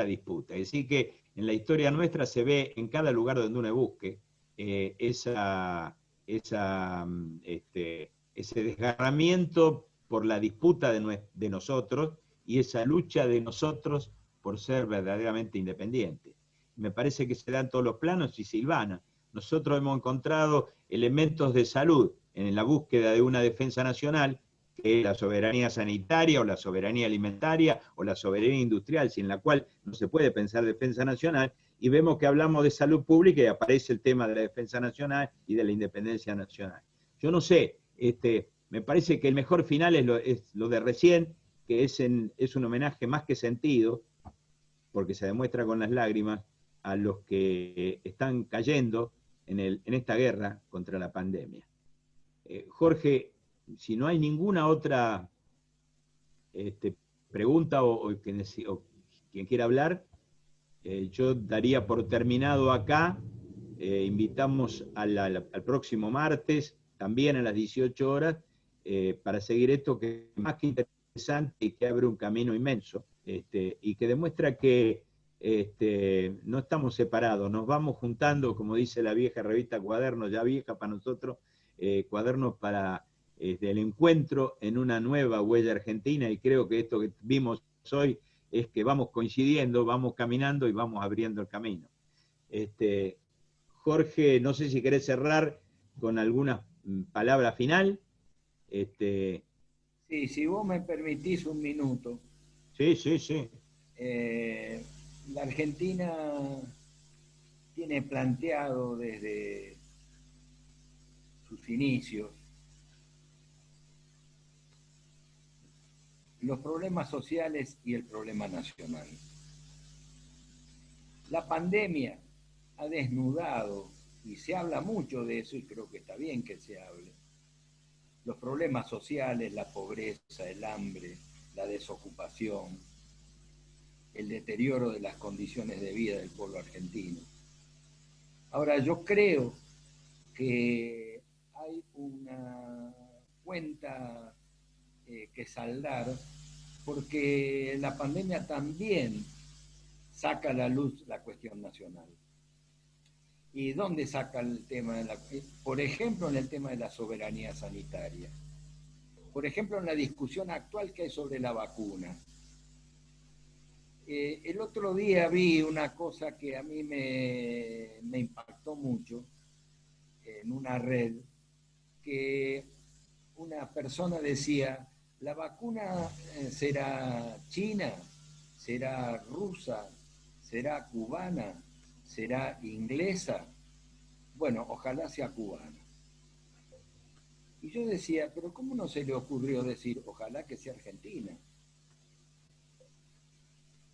disputa. Es decir, que en la historia nuestra se ve en cada lugar donde uno busque ese desgarramiento por la disputa de nosotros y esa lucha de nosotros por ser verdaderamente independientes. Me parece que se dan todos los planos y Silvana. Nosotros hemos encontrado elementos de salud en la búsqueda de una defensa nacional, que es la soberanía sanitaria o la soberanía alimentaria o la soberanía industrial, sin la cual no se puede pensar defensa nacional, y vemos que hablamos de salud pública y aparece el tema de la defensa nacional y de la independencia nacional. Yo no sé, me parece que el mejor final es lo de recién, que es un homenaje más que sentido, porque se demuestra con las lágrimas a los que están cayendo en esta guerra contra la pandemia. Jorge, si no hay ninguna otra pregunta o quien quiera hablar, yo daría por terminado acá. Invitamos al próximo martes, también a las 18 horas, para seguir esto que es más que interesante y que abre un camino inmenso, y que demuestra que no estamos separados, nos vamos juntando, como dice la vieja revista Cuadernos, ya vieja para nosotros, Cuadernos para el encuentro en una nueva huella argentina, y creo que esto que vimos hoy es que vamos coincidiendo, vamos caminando y vamos abriendo el camino. Jorge, no sé si querés cerrar con alguna palabra final. Sí, si vos me permitís un minuto. Sí, sí, sí. La Argentina tiene planteado desde sus inicios los problemas sociales y el problema nacional. La pandemia ha desnudado, y se habla mucho de eso, y creo que está bien que se hable, los problemas sociales, la pobreza, el hambre, la desocupación, el deterioro de las condiciones de vida del pueblo argentino. Ahora, yo creo que hay una cuenta que saldar, porque la pandemia también saca a la luz la cuestión nacional. ¿Y dónde saca el tema de por ejemplo, en el tema de la soberanía sanitaria? Por ejemplo, en la discusión actual que hay sobre la vacuna. El otro día vi una cosa que a mí me impactó mucho en una red, que una persona decía, la vacuna será china, será rusa, será cubana, será inglesa. Bueno, ojalá sea cubana. Y yo decía, pero ¿cómo no se le ocurrió decir, ojalá que sea argentina?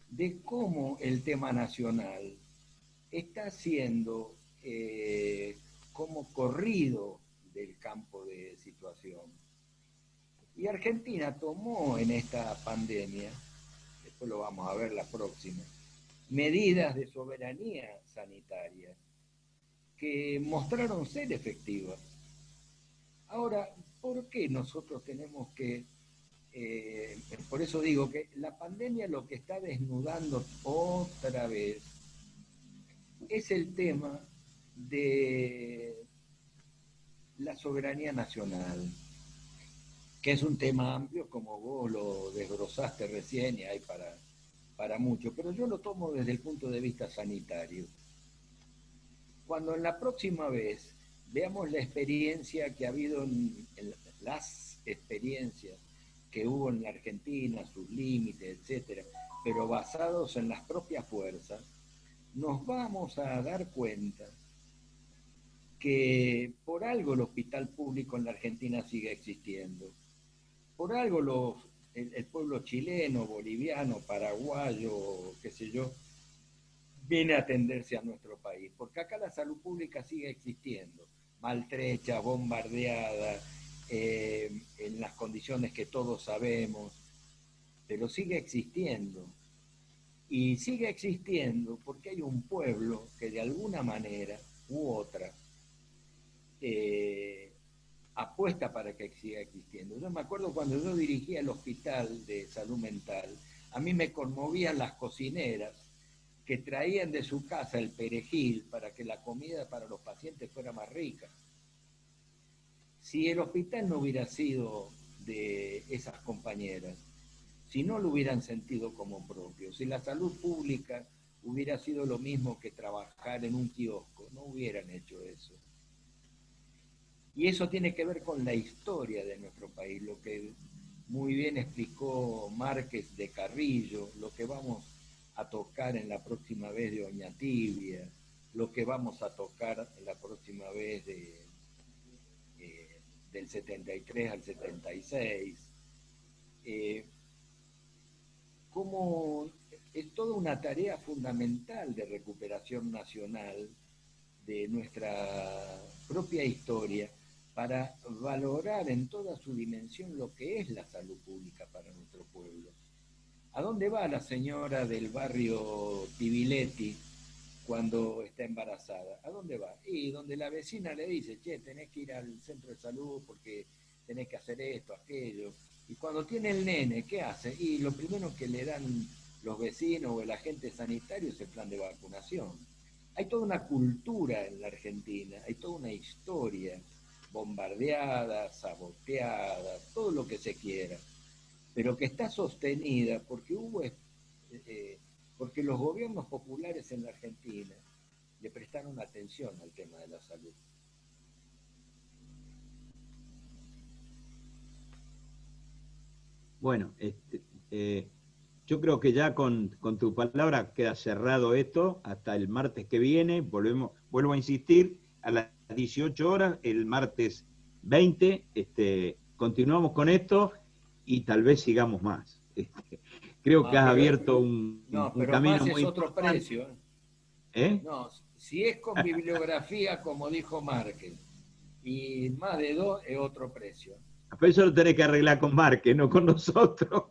De cómo el tema nacional está siendo como corrido del campo de situación. Y Argentina tomó en esta pandemia, después lo vamos a ver la próxima, medidas de soberanía sanitaria que mostraron ser efectivas. Ahora, ¿por qué nosotros tenemos que, por eso digo que la pandemia lo que está desnudando otra vez es el tema de la soberanía nacional, que es un tema amplio, como vos lo desglosaste recién, y hay para mucho, pero yo lo tomo desde el punto de vista sanitario. Cuando en la próxima vez veamos la experiencia que ha habido, las experiencias que hubo en la Argentina, sus límites, etcétera, pero basados en las propias fuerzas, nos vamos a dar cuenta que por algo el hospital público en la Argentina sigue existiendo. Por algo el pueblo chileno, boliviano, paraguayo, qué sé yo, viene a atenderse a nuestro país. Porque acá la salud pública sigue existiendo, maltrecha, bombardeada, en las condiciones que todos sabemos, pero sigue existiendo. Y sigue existiendo porque hay un pueblo que de alguna manera u otra apuesta para que siga existiendo. Yo me acuerdo cuando yo dirigía el hospital de salud mental, a mí me conmovían las cocineras que traían de su casa el perejil para que la comida para los pacientes fuera más rica. Si el hospital no hubiera sido de esas compañeras, si no lo hubieran sentido como propio, si la salud pública hubiera sido lo mismo que trabajar en un kiosco, no hubieran hecho eso. Y eso tiene que ver con la historia de nuestro país, lo que muy bien explicó Márquez de Carrillo, lo que vamos a tocar en la próxima vez de Oñatibia, lo que vamos a tocar en la próxima vez del 73 al 76. Como es toda una tarea fundamental de recuperación nacional de nuestra propia historia, para valorar en toda su dimensión lo que es la salud pública para nuestro pueblo. ¿A dónde va la señora del barrio Tibiletti cuando está embarazada? ¿A dónde va? Y donde la vecina le dice, che, tenés que ir al centro de salud porque tenés que hacer esto, aquello. Y cuando tiene el nene, ¿qué hace? Y lo primero que le dan los vecinos o el agente sanitario es el plan de vacunación. Hay toda una cultura en la Argentina, hay toda una historia bombardeada, saboteada, todo lo que se quiera, pero que está sostenida porque porque los gobiernos populares en la Argentina le prestaron atención al tema de la salud. Bueno, yo creo que ya con tu palabra queda cerrado esto hasta el martes que viene. Vuelvo a insistir, a las 18 horas, el martes 20, continuamos con esto y tal vez sigamos más. Creo que has abierto un camino muy más es otro importante. precio. No, si es con bibliografía, como dijo Márquez, y más de 2 es otro precio. Pero eso lo tenés que arreglar con Márquez, no con nosotros.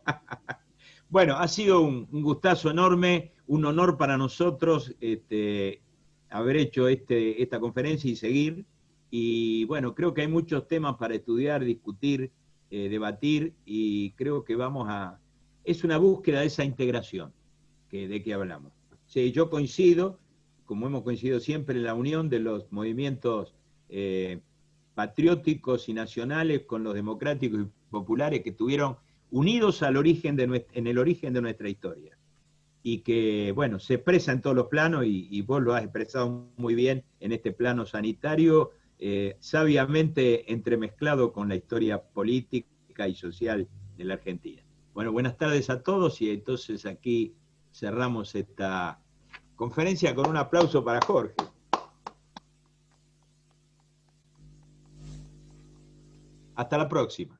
Bueno, ha sido un gustazo enorme, un honor para nosotros haber hecho esta conferencia y seguir. Y bueno, creo que hay muchos temas para estudiar, discutir, debatir, y creo que es una búsqueda de esa integración de que hablamos. Sí, yo coincido, como hemos coincidido siempre, en la unión de los movimientos patrióticos y nacionales con los democráticos y populares que estuvieron unidos en el origen de nuestra historia. Y que, bueno, se expresa en todos los planos, y vos lo has expresado muy bien en este plano sanitario, sabiamente entremezclado con la historia política y social de la Argentina. Bueno, buenas tardes a todos, y entonces aquí cerramos esta conferencia con un aplauso para Jorge. Hasta la próxima.